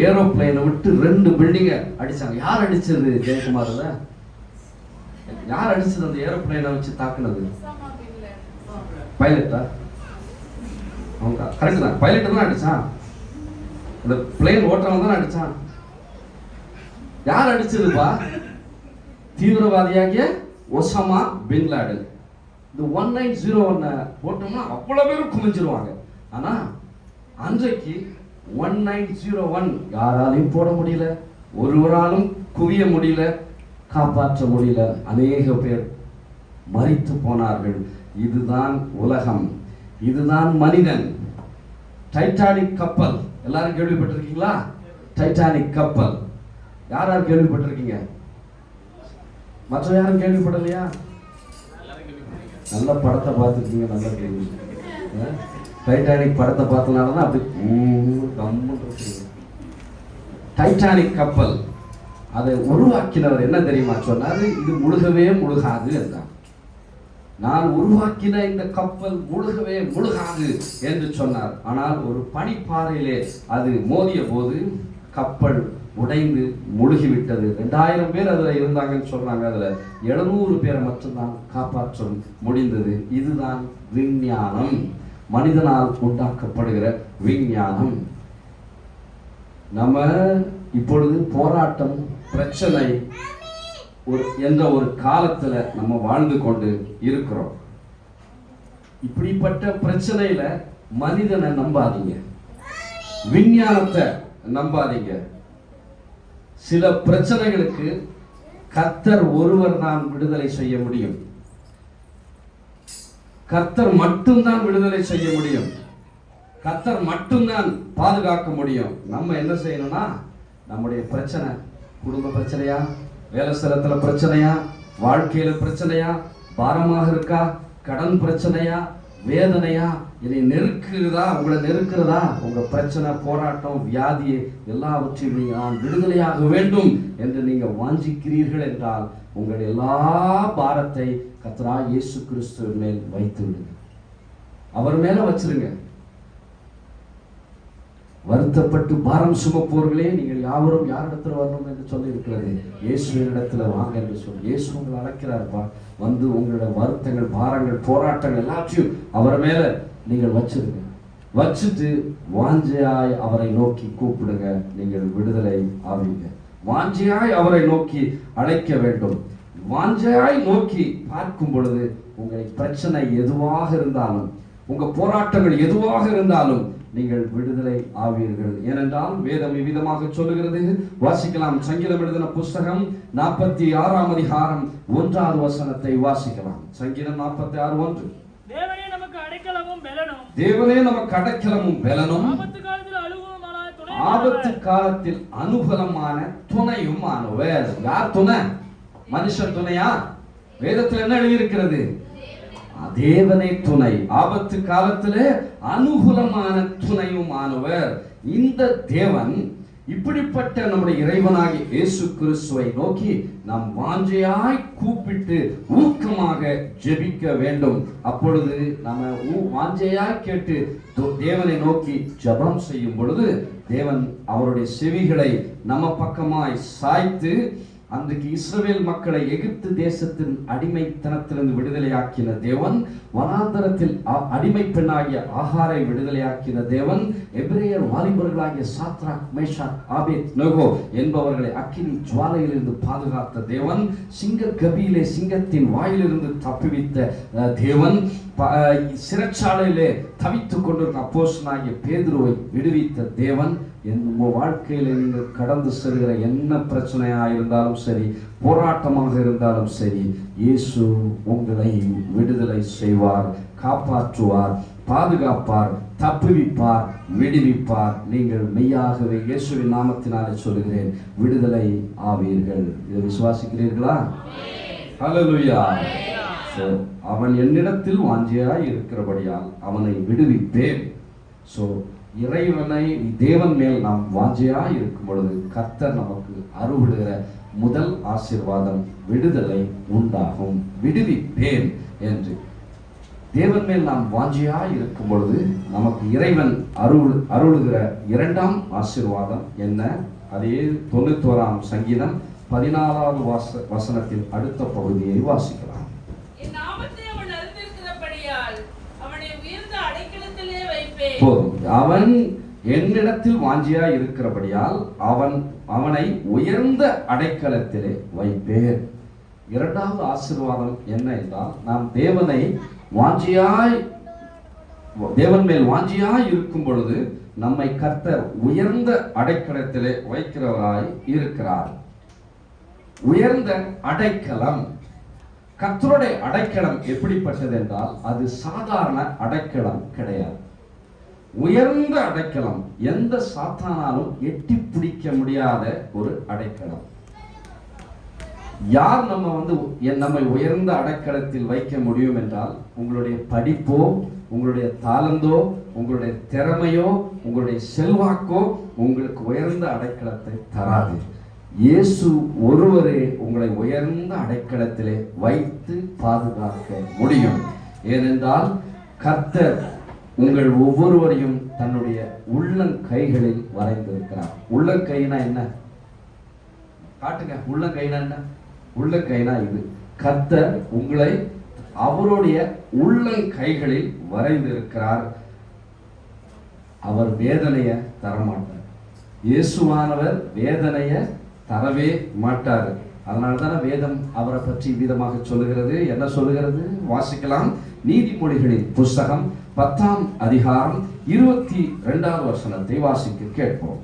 ஏரோப்ளைனை விட்டு 2 பில்டிங்க அடிச்சாங்க. யார் அடிச்சது? ஜெயக்குமார். யார் அடிச்சது? அந்த ஏரோப்ளைனை வச்சு தாக்குனது பைலட்டா? அவங்க கரெக்ட் தான், பைலட் தான் அடிச்சான். அந்த பிளேன் ஓட்டுறவன் தான் அடிச்சான். யார் அடிச்சதுப்பா? தீவிரவாதியாகிய ஒசாமா பின் லாடன். இந்த 1901 போட்டோம்னா அவ்வளவு பேரும் குமிஞ்சிருவாங்க. ஆனா அன்றைக்கு 1901 யாராலையும் போட முடியல, ஒருவராலும் குவிய முடியல, காப்பாற்ற முடியல. அநேக பேர் மரித்து போனார்கள். இதுதான் உலகம், இதுதான் மனிதன். டைட்டானிக் கப்பல் எல்லாரும் கேள்விப்பட்டிருக்கீங்களா? டைட்டானிக் கப்பல் யார் கேள்விப்பட்டிருக்கீங்க? மற்ற யாரும் கேள்விப்படலையா? நல்ல படத்தை பார்த்துருக்கீங்க, நல்ல கேள்வி. டைட்டானிக் படத்தை பார்த்தனால தான் அப்படி டைட்டானிக் கப்பல் அதை உருவாக்கினவர் என்ன தெரியுமா சொன்னாரு? இது முழுகவே முழுகாது என்றார். நான் உருவாக்கின இந்த கப்பல் முழுகவே முழுகாது என்று சொன்னார். ஆனால் ஒரு பனிப்பாறையிலே அது மோதிய போது கப்பல் உடைந்து முழுகிவிட்டது. 2000 பேர் அதுல இருந்தாங்கன்னு சொல்றாங்க. அதுல 700 பேரை மட்டும்தான் காப்பாற்ற முடிந்தது. இதுதான் விஞ்ஞானம், மனிதனால் உண்டாக்கப்படுகிற விஞ்ஞானம். நம்ம இப்பொழுது போராட்டம், பிரச்சனை என்ற ஒரு காலத்துல நம்ம வாழ்ந்து கொண்டு இருக்கிறோம். இப்படிப்பட்ட பிரச்சனையில மனிதனை நம்பாதீங்க, விஞ்ஞானத்தை நம்பாதீங்க. சில பிரச்சனைகளுக்கு கர்த்தர் ஒருவர் தான் விடுதலை செய்ய முடியும். கர்த்தர் மட்டும்தான் விடுதலை செய்ய முடியும். கர்த்தர் மட்டும்தான் பாதுகாக்க முடியும். நம்ம என்ன செய்யணும்னா, நம்முடைய பிரச்சனை, குடும்ப பிரச்சனையா, வேலை ஸ்தலத்துல பிரச்சனையா, வாழ்க்கையில பிரச்சனையா, பாரமாக இருக்கா, கடன் பிரச்சனையா, வேதனையா, இதை நெருக்குறதா, உங்களை நெருக்கிறதா, உங்க பிரச்சனை, போராட்டம், வியாதி எல்லாவற்றையும் நான் விடுதலையாக வேண்டும் என்று நீங்க வாஞ்சிக்கிறீர்கள் என்றால் உங்கள் எல்லா பாரத்தை கர்த்தராகிய இயேசு கிறிஸ்துவின் மேல் வைத்து விடுங்க. அவர் மேல வச்சிருங்க. வருத்தப்பட்டு பாரம் சுமப்போர்களே நீங்கள் யாவரும் யாரிடத்துல வரணும் என்று சொல்லி இருக்கிறது. இயேசுவின் இடத்துல வாங்க என்று சொல்லி இயேசு உங்களை அழைக்கிறார்ப்பா. வந்து உங்களோட வருத்தங்கள், பாரங்கள், போராட்டங்கள் எல்லாத்தையும் அவர் மேல நீங்கள் வச்சிருங்க. வச்சுட்டு வாஞ்சையாய் அவரை நோக்கி கூப்பிடுங்க. நீங்கள் விடுதலை ஆவீங்க. வாஞ்சையாய் அவரை நோக்கி அழைக்க வேண்டும். வாஞ்சையாய் நோக்கி பார்க்கும் பொழுது உங்களை பிரச்சனை எதுவாக இருந்தாலும், உங்க போராட்டங்கள் எதுவாக இருந்தாலும் நீங்கள் விடுதலை ஆவீர்கள். ஏனென்றால் வேதம் இவ்விதமாக சொல்லுகிறது. வாசிக்கலாம். சங்கீதம் எழுதின புஸ்தகம் 46ஆம் அதிகாரம் 1வது வசனத்தை வாசிக்கலாம். சங்கீதம் 46:1. தேவனே நமக்கு அடைக்கலமும் பெலனும், தேவனே நமக்கு அடைக்கலமும் பெலனும், ஆபத்து காலத்தில் அனுகூலமான துணையும் ஆனவர். யார் துணை? மனுஷன் துணையா? வேதத்தில் என்ன எழுதியிருக்கிறது? தேவனே துணை, ஆபத்து காலத்திலே அனுகூலமான துணையும் ஆனவர். இந்த தேவன் இப்படிப்பட்ட நம்முடைய இறைவனாகிய இயேசு கிறிஸ்துவை நோக்கி நாம் வாஞ்சையாய் கூப்பிட்டு ஊக்கமாக ஜெபிக்க வேண்டும். அப்பொழுது நம்ம வாஞ்சையாய் கேட்டு தேவனை நோக்கி ஜெபம் செய்யும் பொழுது தேவன் அவருடைய செவிகளை நம்ம பக்கமாய் சாய்த்து அன்றைக்கு இஸ்ரவேல் மக்களை எகிப்து தேசத்தின் அடிமைத்தனத்திலிருந்து விடுதலையாக்கின தேவன், வனாந்தரத்தில் அடிமை பெண்ணாகிய ஆகாரை விடுதலையாக்கின தேவன், எபிரேயர் வாலிபர்களாகிய சாத்ராக், மேஷாக், ஆபேத்நேகோ என்பவர்களை அக்கினி ஜுவாலையிலிருந்து பாதுகாத்த தேவன், சிங்க கபியிலே சிங்கத்தின் வாயிலிருந்து தப்புவித்த தேவன், சிறைச்சாலையிலே தவித்துக் கொண்டிருந்த அப்போஸ்தலனாகிய பேதுருவை விடுவித்த தேவன். உங்கள் வாழ்க்கையில் நீங்கள் கடந்து செல்கிற என்ன பிரச்சனையா இருந்தாலும் சரி, போராட்டமாக இருந்தாலும் சரி, இயேசு உங்களை விடுதலை செய்வார், காப்பாற்றுவார், பாதுகாப்பார், தப்புவிப்பார், விடுவிப்பார். நீங்கள் மெய்யாகவே இயேசுவின் நாமத்தினாலே சொல்லுகிறேன், விடுதலை ஆவீர்கள். இதை விசுவாசிக்கிறீர்களா? ஹல்லேலூயா. அவன் என்னிடத்தில் வாஞ்சையாய் இருக்கிறபடியால் அவனை விடுவிப்பேன். ஸோ இறைவனை, தேவன் மேல் நாம் வாஞ்சையாய் இருக்கும் பொழுது கர்த்தர் நமக்கு அருள்கிற முதல் ஆசீர்வாதம் விடுதலை உண்டாகும். விடுவிப்பேன் என்று தேவன் மேல் நாம் வாஞ்சையாய் இருக்கும் பொழுது நமக்கு இறைவன் அருளுகிற இரண்டாம் ஆசீர்வாதம் என்ன? அதே 91ஆம் சங்கீதம் 14வது வசனத்தின் அடுத்த பகுதியை வாசிக்கலாம். போதும். அவன் என்னிடத்தில் வாஞ்சியாய் இருக்கிறபடியால் அவனை உயர்ந்த அடைக்கலத்திலே வைப்பேன். இரண்டாவது ஆசீர்வாதம் என்ன என்றால், நாம் தேவன் மேல் வாஞ்சியாய் இருக்கும் பொழுது நம்மை கர்த்தர் உயர்ந்த அடைக்கலத்திலே வைக்கிறவராய் இருக்கிறார். உயர்ந்த அடைக்கலம், கர்த்தருடைய அடைக்கலம் எப்படிப்பட்டது என்றால் அது சாதாரண அடைக்கலம் கிடையாது. உயர்ந்த அடைக்கலம், எந்த சாத்தானாலும் எட்டி பிடிக்க முடியாத ஒரு அடைக்கலம். யார் நம்மை உயர்ந்த அடைக்கலத்தில் வைக்க முடியும் என்றால், உங்களுடைய படிப்போ, உங்களுடைய தாளந்தோ, உங்களுடைய திறமையோ, உங்களுடைய செல்வாக்கோ உங்களுக்கு உயர்ந்த அடைக்கலத்தை தராது. இயேசு ஒருவரே உங்களை உயர்ந்த அடைக்கலத்திலே வைத்து பாதுகாக்க முடியும். ஏனென்றால் கர்த்தர் உங்கள் ஒவ்வொருவரையும் தன்னுடைய உள்ளங்கைகளில் வரைந்திருக்கிறார். உள்ளங்கைனா என்ன? காட்டுங்க. உள்ளங்கைனா என்ன? உள்ளங்கைனா இது. கர்த்தர் உங்களை அவருடைய உள்ளங்கைகளில் வரைந்திருக்கிறார். அவர் வேதனையை தரமாட்டார். இயேசுவானவர் வேதனையை தரவே மாட்டார். அதனால்தான் வேதம் அவரை பற்றி விதமாக சொல்லுகிறது. என்ன சொல்லுகிறது? வாசிக்கலாம். நீதிமொழிகளின் புஸ்தகம் 10ஆம் அதிகாரம் 22வது வசனத்தை வாசிக்க கேட்போம்.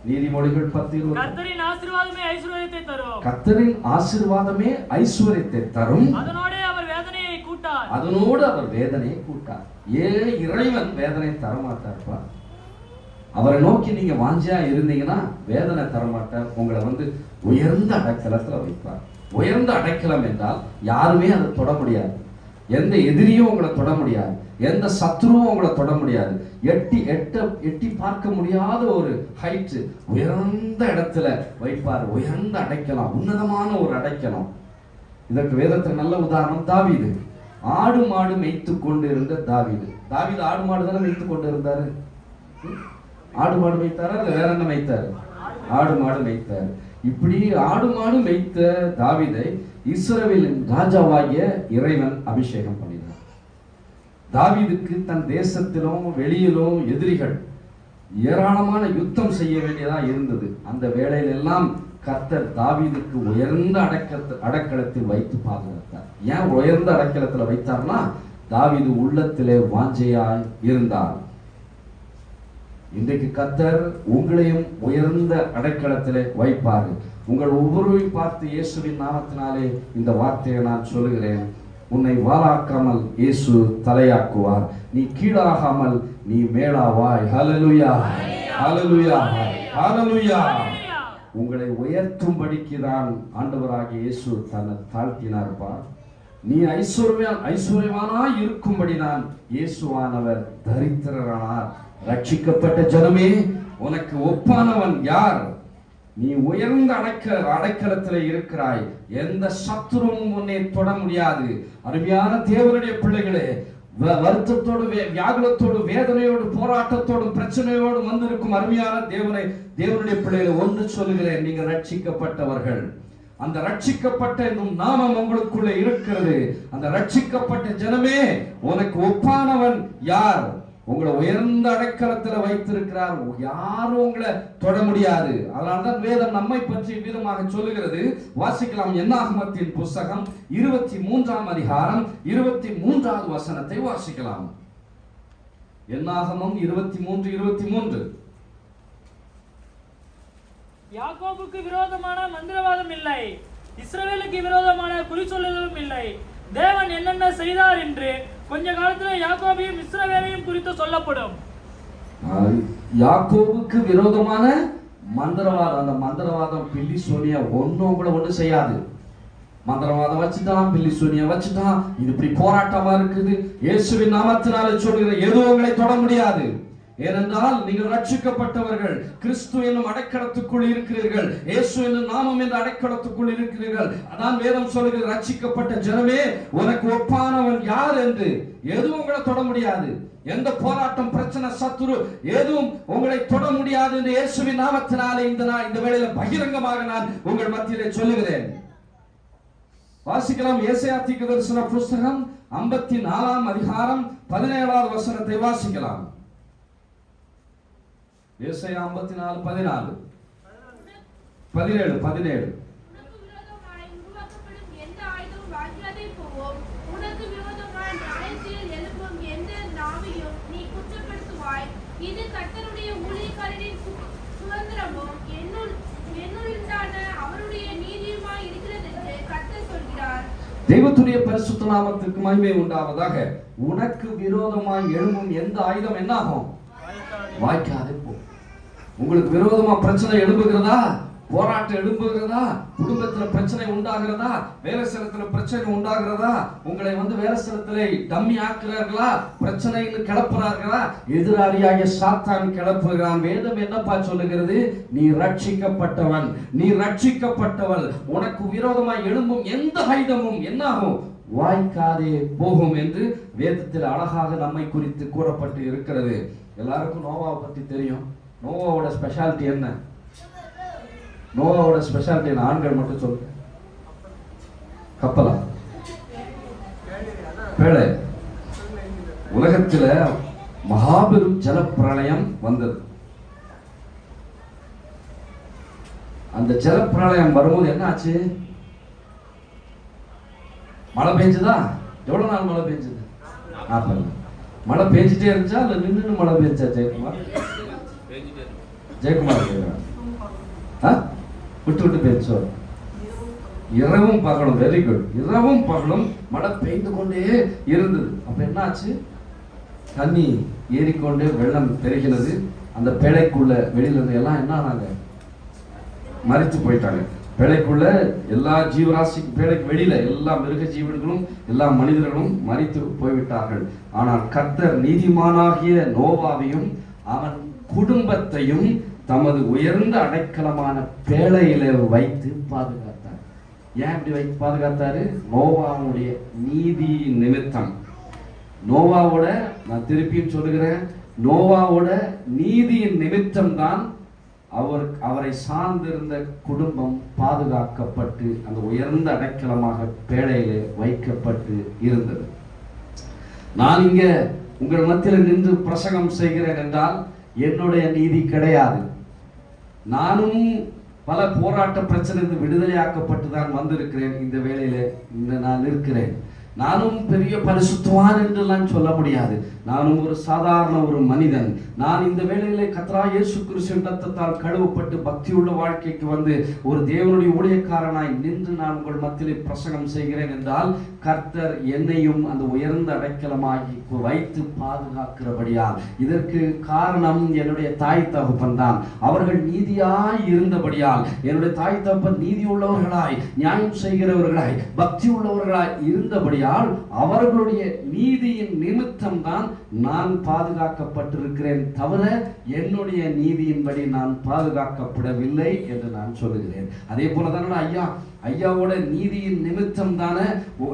நீதிமொழிகள் 10:20. கர்த்தரின் ஆசீர்வாதமே ஐஸ்வரியத்தை தரும். கர்த்தரின் ஆசீர்வாதமே ஐஸ்வரியத்தை தரும். அதனோடு அவர் வேதனையை கூட்டார். அதனோடு அவர் வேதனையை கூட்டார். ஏன் இறைவன் வேதனை தர மாட்டார்ப்பா? அவரை நோக்கி நீங்க வாஞ்சியா இருந்தீங்கன்னா வேதனை தரமாட்டார். உங்களை உயர்ந்த அடைக்கலத்துல வைப்பார். உயர்ந்த அடைக்கலம் என்றால் யாருமே அதை தொட முடியாது. எந்த எதிரியும் உங்களை தொட முடியாது. எந்த சத்துருவும் உங்களை தொட முடியாது. எட்டி பார்க்க முடியாத ஒரு ஹைட், உயர்ந்த இடத்துல வைப்பார். உயர்ந்த அடைக்கலம், உன்னதமான ஒரு அடைக்கலம். இதற்கு வேதத்துக்கு நல்ல உதாரணம் தாவீது. ஆடு மாடு மேய்த்து கொண்டு இருந்த தாவீது ஆடு மாடு தானே மேய்த்து கொண்டு இருந்தாரு. ஆடு மாடு மேய்த்தாரா இல்ல வேற என்ன மேய்த்தாரு? ஆடு மாடு மேய்த்தார். இப்படி ஆடு மாடு மேய்த்த தாவீதை இஸ்ரவேலின் ராஜாவாகிய இறைவன் அபிஷேகம் பண்ணினார். தாவீதுக்கு தன் தேசத்திலும் வெளியிலும் எதிரிகள் ஏராளமான யுத்தம் செய்ய வேண்டியதா இருந்தது. அந்த வேளையில எல்லாம் கர்த்தர் தாவீதுக்கு உயர்ந்த அடைக்கலத்தில் வைத்து பாதுகாத்தார். ஏன் உயர்ந்த அடைக்கலத்துல வைத்தார்னா, தாவீது உள்ளத்திலே வாஞ்சையாய் இருந்தார். இன்றைக்கு கர்த்தர் உங்களையும் உயர்ந்த அடைக்கலத்திலே வைப்பாரு. உங்கள் ஒவ்வொருவரையும் பார்த்து இயேசுவின் நாமத்தினாலே இந்த வார்த்தையை நான் சொல்லுகிறேன். உன்னை வாளாக்காமல் இயேசு தலையாக்குவார். நீ கீழாகாமல் நீ மேலாவாய். ஹல்லேலூயா, ஹல்லேலூயா, ஹல்லேலூயா. உங்களை உயர்த்தும்படிக்கு தான் ஆண்டவராகிய இயேசு தன்னை தாழ்த்தினார்ப்பா. நீ ஐஸ்வர்யவானாய் இருக்கும்படி நான் இயேசுவானவர் தரித்திரரானார். ரட்சிக்கப்பட்ட ஜனமே, உனக்கு ஒப்பானவன் யார்? நீ உயர்ந்த அடைக்கலத்தில் இருக்கிறாய். எந்த சத்துருவும் உன்னை தொட முடியாது. அருமையான தேவனுடைய பிள்ளைகளே, வருத்தத்தோடு வியாகுலத்தோடு வேதனையோடு போராட்டத்தோடு பிரச்சனையோடு வந்திருக்கும் அருமையான தேவனுடைய பிள்ளைகளை ஒன்று சொல்லுகிறேன், நீங்கள் ரட்சிக்கப்பட்டவர்கள். அந்த ரட்சிக்கப்பட்ட என்னும் நாமம் உங்களுக்குள்ளே இருக்கிறது. அந்த ரட்சிக்கப்பட்ட ஜனமே, உனக்கு ஒப்பானவன் யார்? உங்களை உயர்ந்த அடைக்கலத்துல வைத்திருக்கிறார். யாரும் உங்களை தொட முடியாது. அதனால்தான் வேதம் நம்மை பற்றி விதமாக சொல்லுகிறது. வாசிக்கலாம். என்னாகமத்தின் புஸ்தகம் 23ஆம் அதிகாரம் 23வது வசனத்தை வாசிக்கலாம். என்னாகமம் 23:23. யாக்கோபுக்கு விரோதமான மந்திரவாதம் இல்லை, இஸ்ரவேலுக்கு விரோதமான குறி சொல்லுதலும் இல்லை. தேவன் என்னென்ன செய்தார் என்று கொஞ்ச காலத்துல யாக்கோபையும் இஸ்ரவேலையும் குறித்து சொல்லப்படும். யாக்கோபுக்கு விரோதமான மந்திரவாதம், அந்த மந்திரவாதம் பில்லி சோனியா ஒன்னும் கூட ஒண்ணு செய்யாது. மந்திரவாதம் வச்சுட்டான், பில்லி சோனியா வச்சுட்டான். இது இப்படி போராட்டமா இருக்குது. இயேசுவின் நாமத்தினாலே சொல்கிற எதுவும் உங்களை தொட முடியாது. ஏனென்றால் நீங்கள் ரட்சிக்கப்பட்டவர்கள், கிறிஸ்து என்னும் அடைக்கலத்துக்குள் இருக்கிறீர்கள். இயேசு என்னும் நாமம் என்ற அடைக்கலத்துக்குள் இருக்கிறீர்கள். அதான் வேதம் சொல்லுகிறது, ரட்சிக்கப்பட்ட ஜனமே, உனக்கு ஒப்பானவன் யார் என்று. எதுவும் உங்களை தொட முடியாது. எந்த போராட்டம், பிரச்சனை, சத்துரு எதுவும் உங்களை தொட முடியாது என்று இயேசுவின் நாமத்தினாலே இந்த வேளையில பகிரங்கமாக நான் உங்கள் மத்தியிலே சொல்லுகிறேன். வாசிக்கலாம். ஏசாயா தீர்க்கதரிசன புஸ்தகம் 54ஆம் அதிகாரம் 17வது வசனத்தை வாசிக்கலாம். ஏசாயா 54:14 17. இது கர்த்தருடைய ஊழியக்காரரின் சுதந்திரமும் என்னுள்ளான அவருடைய நீதியுமாய் இருக்கிறது என்று கர்த்தர் சொல்கிறார். தெய்வத்துடைய பரிசுத்த நாமத்துக்கு மகிமை உண்டாவதாக. உனக்கு விரோதமாய் எழும்பும் எந்த ஆயுதம் என்னாகும்? வாய்க்காதே போ. உங்களுக்கு விரோதமா பிரச்சனை எழும்புகிறதா? போராட்டம் எழும்புகிறதா? குடும்பத்துல பிரச்சனை உண்டாகிறதா? வேலை ஸ்தலத்துல பிரச்சனை உண்டாகிறதா? உங்களை வேலை ஸ்தலத்திலே டம்மி ஆக்குறார்களா? பிரச்சனைன்னு கிளப்புறார்களா? எதிராளியாக சாத்தான் கிளப்புகிறான். வேதம் என்னப்பா சொல்லுகிறது? நீ ரட்சிக்கப்பட்டவன், நீ ரட்சிக்கப்பட்டவள். உனக்கு விரோதமாய் எழும்பும் எந்த ஆயுதமும் என்னாகும்? வாய்க்காதே போகும் என்று வேதத்தில் அழகாக நம்மை குறித்து கூறப்பட்டு இருக்கிறது. எல்லாருக்கும் நோவாவை பத்தி தெரியும். நோவாவோட ஸ்பெஷாலிட்டி என்ன? நோவாவோட ஸ்பெஷாலிட்டி என்ன? ஆண்கள் மட்டும் சொல்லுங்க. கப்பலா? பேழை. உலகத்துல மகாபெரும் ஜல பிரளயம் வந்தது. அந்த ஜல பிரளயம் வரும்போது என்ன ஆச்சு? மழை பெஞ்சதா? எவ்வளவு நாள் மழை பெஞ்சது? 40 நாள். மழை பெஞ்சிட்டே இருந்துச்சா இல்ல நின்று மழை பெஞ்சா? ஜெயக்குமார் விட்டு பெஞ்சோ? இரவும் பகலும். Very good. இரவும் பகலும் மழை பெய்து கொண்டே இருந்தது. அப்ப என்ன ஆச்சு? தண்ணி ஏறிக்கொண்டே வெள்ளம் பெருகினது. அந்த பேழைக்குள்ள வெளியில இருந்து எல்லாம் என்ன ஆனாங்க? மரித்து போயிட்டாங்க. பேழைக்குள்ள எல்லா ஜீவராசி, பேழைக்கு வெளியில எல்லா மிருக ஜீவன்களும் எல்லா மனிதர்களும் மரித்து போய்விட்டார்கள். ஆனால் கர்த்தர் நீதிமானாகிய நோவாவையும் அவன் குடும்பத்தையும் தமது உயர்ந்த அடைக்கலமான பேழையில வைத்து பாதுகாத்தார். ஏன் இப்படி வைத்து பாதுகாத்தாரு? நோவாவுடைய நீதி நிமித்தம். நோவாவோட நான் திருப்பியும் சொல்லுகிறேன், நோவாவோட நீதியின் நிமித்தம் தான் அவரை சார்ந்திருந்த குடும்பம் பாதுகாக்கப்பட்டு அந்த உயர்ந்த அடைக்கலமாக பேழையிலே வைக்கப்பட்டு இருந்தது. நான் இங்க உங்கள் மத்தியில் நின்று பிரசங்கம் செய்கிறேன் என்றால் என்னுடைய நீதி கிடையாது. நானும் பல போராட்ட பிரச்சனைக்கு விடுதலையாக்கப்பட்டு தான் வந்திருக்கிறேன். இந்த வேளையில நான் இருக்கிறேன். நானும் பெரிய பரிசுத்தவான் என்று நான் சொல்ல முடியாது. நானும் ஒரு சாதாரண ஒரு மனிதன். நான் இந்த வேளையிலே கர்த்தராகிய இயேசு கிறிஸ்துவின் இரத்தத்தால் கழுவப்பட்டு பக்தியுள்ள வாழ்க்கைக்கு வந்து ஒரு தேவனுடைய ஊழியக்காரனாய் நின்று நான் உங்கள் மத்தியிலே பிரசங்கம் செய்கிறேன் என்றால் கர்த்தர் என்னையும் அந்த உயர்ந்த அடைக்கலமாகி வைத்து பாதுகாக்கிறபடியால். இதற்கு காரணம் என்னுடைய தாய் தகப்பன் தான். அவர்கள் நீதியாய் இருந்தபடியால், என்னுடைய தாய் தகப்பன் நீதி உள்ளவர்களாய், நியாயம் செய்கிறவர்களாய், பக்தி உள்ளவர்களாய் இருந்தபடியால் அவர்களுடைய நீதியின் நிமித்தம் தான் நான் பாதுகாக்கப்பட்டிருக்கிறேன் தவிர என்னுடைய நீதியின்படி நான் பாதுகாக்கப்படவில்லை என்று நான் சொல்லுகிறேன். அதே போலதான் ஐயாவோட நீதியின் நிமித்தம் தானே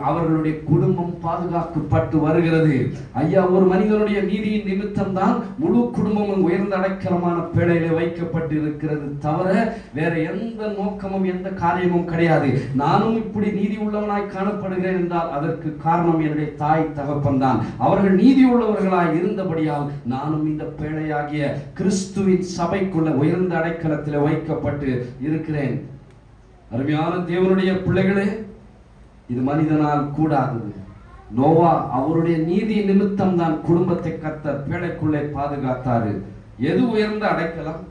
அவர்களுடைய குடும்பம் பாதுகாக்கப்பட்டு வருகிறது. ஐயா ஒரு மனிதனுடைய நீதியின் நிமித்தம் தான் முழு குடும்பமும் உயர்ந்த அடைக்கலமான பேழையில வைக்கப்பட்டு இருக்கிறது தவிர வேற எந்த நோக்கமும் எந்த காரியமும் கிடையாது. நானும் இப்படி நீதி உள்ளவனாய் காணப்படுகிறேன் என்றால் அதற்கு காரணம் என்னுடைய தாய் தகப்பன் தான். அவர்கள் நீதி உள்ளவர்களாய் இருந்தபடியால் நானும் இந்த பேழையாகிய கிறிஸ்துவின் சபைக்குள்ள உயர்ந்த அடைக்கலத்தில் வைக்கப்பட்டு இருக்கிறேன். அருமையான தேவனுடைய பிள்ளைகளே, இது மனிதனால் கூடாதது. நோவா அவருடைய நீதி நிமித்தம் தான் குடும்பத்தை கர்த்தர் பேழைக்குள்ளே பாதுகாத்தாரு. எது உயர்ந்த அடைக்கலம்?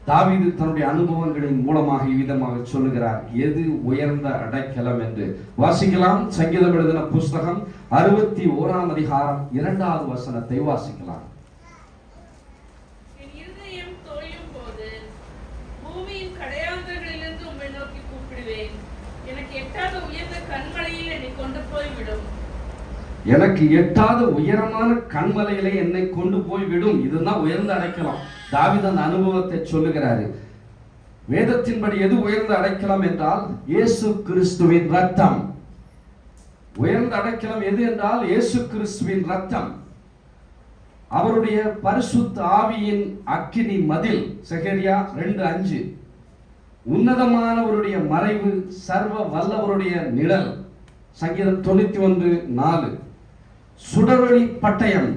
தாவீது தன்னுடைய அனுபவங்களின் மூலமாக இவ்விதமாக சொல்லுகிறார் எது உயர்ந்த அடைக்கலம் என்று. வாசிக்கலாம். சங்கீதம் எழுதின புஸ்தகம் 61ஆம் அதிகாரம் 2வது வசனத்தை வாசிக்கலாம். எனக்கு எட்டாத உயரமான கண்மலையிலே என்னை கொண்டு போய் விடும். இதுதான் உயர்ந்த அடைக்கலம். தாவீது அந்த அனுபவத்தை சொல்லுகிறாரு. வேதத்தின்படி எது உயர்ந்த அடைக்கலம் என்றால் இயேசு கிறிஸ்துவின் ரத்தம். உயர்ந்த அடைக்கலம் எது என்றால் இயேசு கிறிஸ்துவின் ரத்தம். அவருடைய பரிசுத்த ஆவியின் அக்கினி மதில். செகரியா 2:5. உன்னதமானவருடைய மறைவு, சர்வ வல்லவருடைய நிழல். சங்கீதம் 91:4. சுடரொளி பட்டயம்,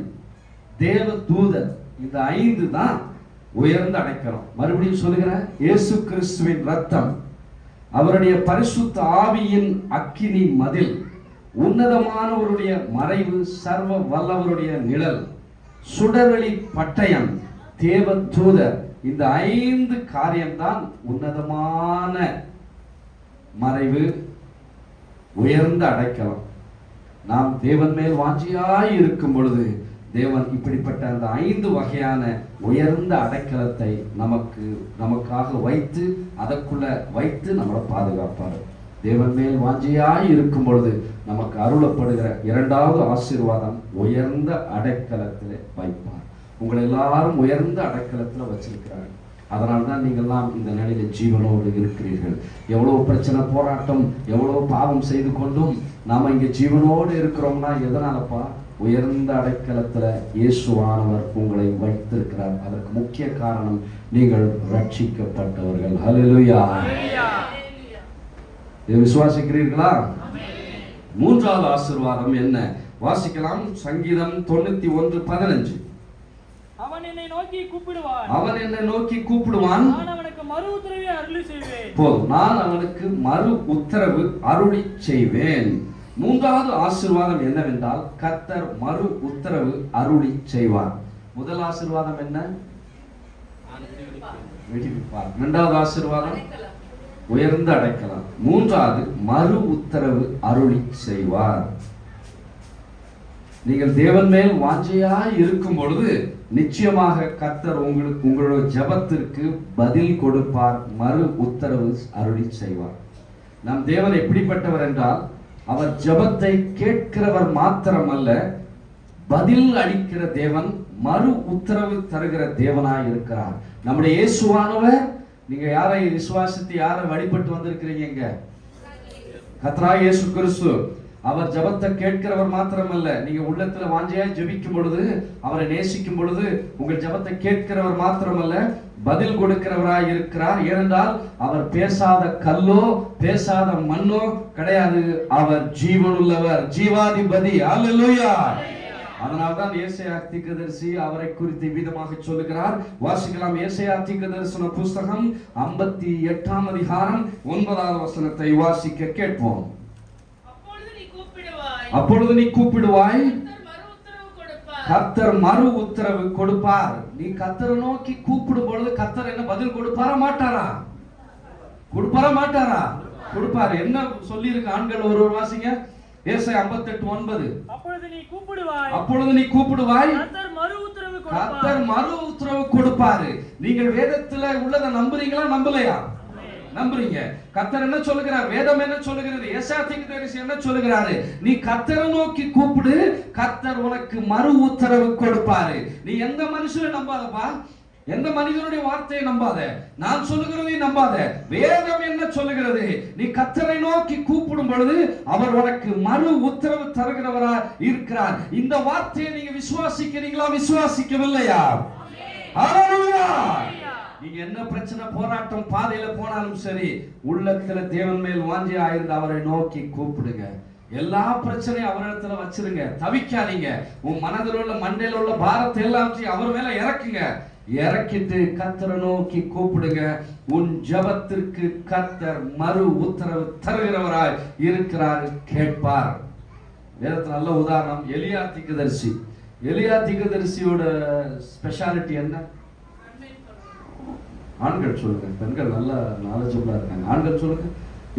தேவ தூதர். இந்த 5 தான் உயர்ந்த அடைக்கலம். மறுபடியும் சொல்லுகிறேன், இயேசு கிறிஸ்துவின் ரத்தம், அவருடைய பரிசுத்த ஆவியின் அக்கினி மதில், உன்னதமானவருடைய மறைவு, சர்வ வல்லவருடைய நிழல், சுடரொளி பட்டயம், தேவ தூதர். இந்த 5 காரியம்தான் உன்னதமான மறைவு, உயர்ந்த அடைக்கலம். நாம் தேவன் மேல் வாஞ்சியாய் இருக்கும் பொழுது தேவன் இப்படிப்பட்ட அந்த 5 வகையான உயர்ந்த அடைக்கலத்தை நமக்காக வைத்து அதற்குள்ள வைத்து நம்மளை பாதுகாப்பார். தேவன் மேல் வாஞ்சியாய் இருக்கும் பொழுது நமக்கு அருளப்படுகிற 2வது ஆசீர்வாதம் உயர்ந்த அடைக்கலத்திலே வைப்பார். உங்களை எல்லாரும் உயர்ந்த அடைக்கலத்தில் வச்சிருக்கிறாங்க. அதனால்தான் நீங்கள்லாம் இந்த நிலையில ஜீவனோடு இருக்கிறீர்கள். எவ்வளவு பிரச்சனை, போராட்டம், எவ்வளவு பாவம் செய்து கொண்டும் நாம இங்க ஜீவனோடு இருக்கிறோம்னா எதனாலப்பா? உயர்ந்த அடைக்கலத்துல இயேசுவானவர் உங்களை வைத்திருக்கிறார். அதற்கு முக்கிய காரணம் நீங்கள் ரட்சிக்கப்பட்டவர்கள். ஹல்லேலூயா. இதை விசுவாசிக்கிறீர்களா? 3வது ஆசீர்வாதம் என்ன? வாசிக்கலாம். சங்கீதம் 91:15. அவன் என்னை நோக்கி கூப்பிடுவான், நான் அவனுக்கு மறு உத்தரவை அருளி செய்வேன். போதும், நான் அவனுக்கு மறு உத்தரவு அருளி செய்வேன். 3வது ஆசீர்வாதம் என்னவென்றால் கர்த்தர் மறு உத்தரவு அருளி செய்வார். முதல் ஆசீர்வாதம் என்ன? விடுவிப்பார். 2வது ஆசீர்வாதம் உயர்ந்த அடைக்கலம். 3வது மறு உத்தரவு அருளி செய்வார். நீங்கள் தேவன் மேல் வாஞ்சையாய் இருக்கும் பொழுது நிச்சயமாக கர்த்தர் உங்களுடைய ஜெபத்திற்கு பதில் கொடுப்பார், மறு உத்தரவு அருளி செய்வார். நம் தேவன் எப்படிப்பட்டவர் என்றால் அவர் ஜெபத்தை கேட்கிறவர் மாத்திரமல்ல, பதில் அளிக்கிற தேவன், மறு உத்தரவு தருகிற தேவனாய் இருக்கிறார். நம்முடைய இயேசுவானவர், நீங்க யாரை விசுவாசித்து யாரை வழிபட்டு வந்திருக்கிறீங்க? கர்த்தராகிய இயேசு கிறிஸ்து. அவர் ஜெபத்தை கேட்கிறவர் மாத்திரமல்ல, நீங்க உள்ளத்துல வாஞ்சையா ஜெபிக்கும் பொழுது, அவரை நேசிக்கும் பொழுது உங்கள் ஜெபத்தை கேட்கிறவர் மாத்திரமல்ல, பதில் கொடுக்கிறவராய் இருக்கிறார். ஏனென்றால் அவர் பேசாத கல்லோ பேசாத மண்ணோ கிடையாது. அவர் ஜீவனுள்ளவர், ஜீவாதிபதி. அல்லேலூயா. அதனால்தான் ஏசாயா தீர்க்கதரிசி அவரை குறித்து விதமாக சொல்லுகிறார். வாசிக்கலாம். ஏசாயா தீர்க்கதரிசன புஸ்தகம் 58ஆம் அதிகாரம் 9வது வசனத்தை வாசிக்க கேட்போம். அப்பொழுது நீ கூப்பிடுவாய், கர்த்தர் மறு உத்தரவு கொடுப்பார். நீ கர்த்தரை நோக்கி கூப்பிடும் பொழுது கர்த்தர் என்ன பதில் கொடுப்பாரா மாட்டாரா? கொடுப்பாரா மாட்டாரா? கொடுப்பார். என்ன சொல்லி இருக்கு? ஆண்கள் ஒருவர் வாசிங்க. ஏசாயா 58:9. அப்பொழுது நீ கூப்பிடுவாய், கர்த்தர் மறு உத்தரவு கொடுப்பாரு. நீங்கள் வேதத்துல உள்ளதை நம்புறீங்களா நம்பலையா? நம்புறீங்க. கர்த்தர் என்ன சொல்லுகிறார்? வேதம் என்ன சொல்லுகிறது? ஏசாயா தீர்க்கதரிசி என்ன சொல்லுகிறாரு? நீ கர்த்தரை நோக்கி கூப்பிடு, கர்த்தர் உனக்கு மறு உத்தரவு கொடுப்பாரு. நீ எந்த மனுஷனை நம்பாதப்பா, எந்த மனிதனுடைய வார்த்தையை நம்பாத, நான் சொல்லுகிறதை நம்பாத. வேதம் என்ன சொல்லுகிறது? நீ கர்த்தரை நோக்கி கூப்பிடும் பொழுது அவர் உனக்கு மறு உத்தரவு தருகிறவரா இருக்கிறார். இந்த வார்த்தையை நீங்க விசுவாசிக்கிறீங்களா? விசுவாசிக்கவில்லையா? ஹல்லேலூயா. நீங்க என்ன பிரச்சனை, போராட்டம் பாதையில போனாலும் சரி, உள்ளத்துல தேவன் மேல் வாஞ்சையா இருந்து அவரை நோக்கி கூப்பிடுங்க. எல்லா பிரச்சனையும் அவரிடத்துல வச்சிருங்க. தவிக்காதீங்க. உன் மனதில் உள்ள மண்டையில உள்ள பாரத்தை எல்லாத்தையும் அவர் மேல இறக்குங்க. இறக்கிட்டு கர்த்தரை நோக்கி கூப்பிடுங்க. உன் ஜெபத்திற்கு கர்த்தர் மறு உத்தரவு தருகிறவராய் இருக்கிறார், கேட்பார். வேதத்துல நல்ல உதாரணம் எலியா தீர்க்கதரிசி. எலியா தீர்க்கதரிசியோட ஸ்பெஷாலிட்டி என்ன? ஆண்கள் சொல்லுங்க, பெண்கள் நல்ல நாலேஜபிளா இருக்காங்க. ஆண்கள் சொல்லுங்க,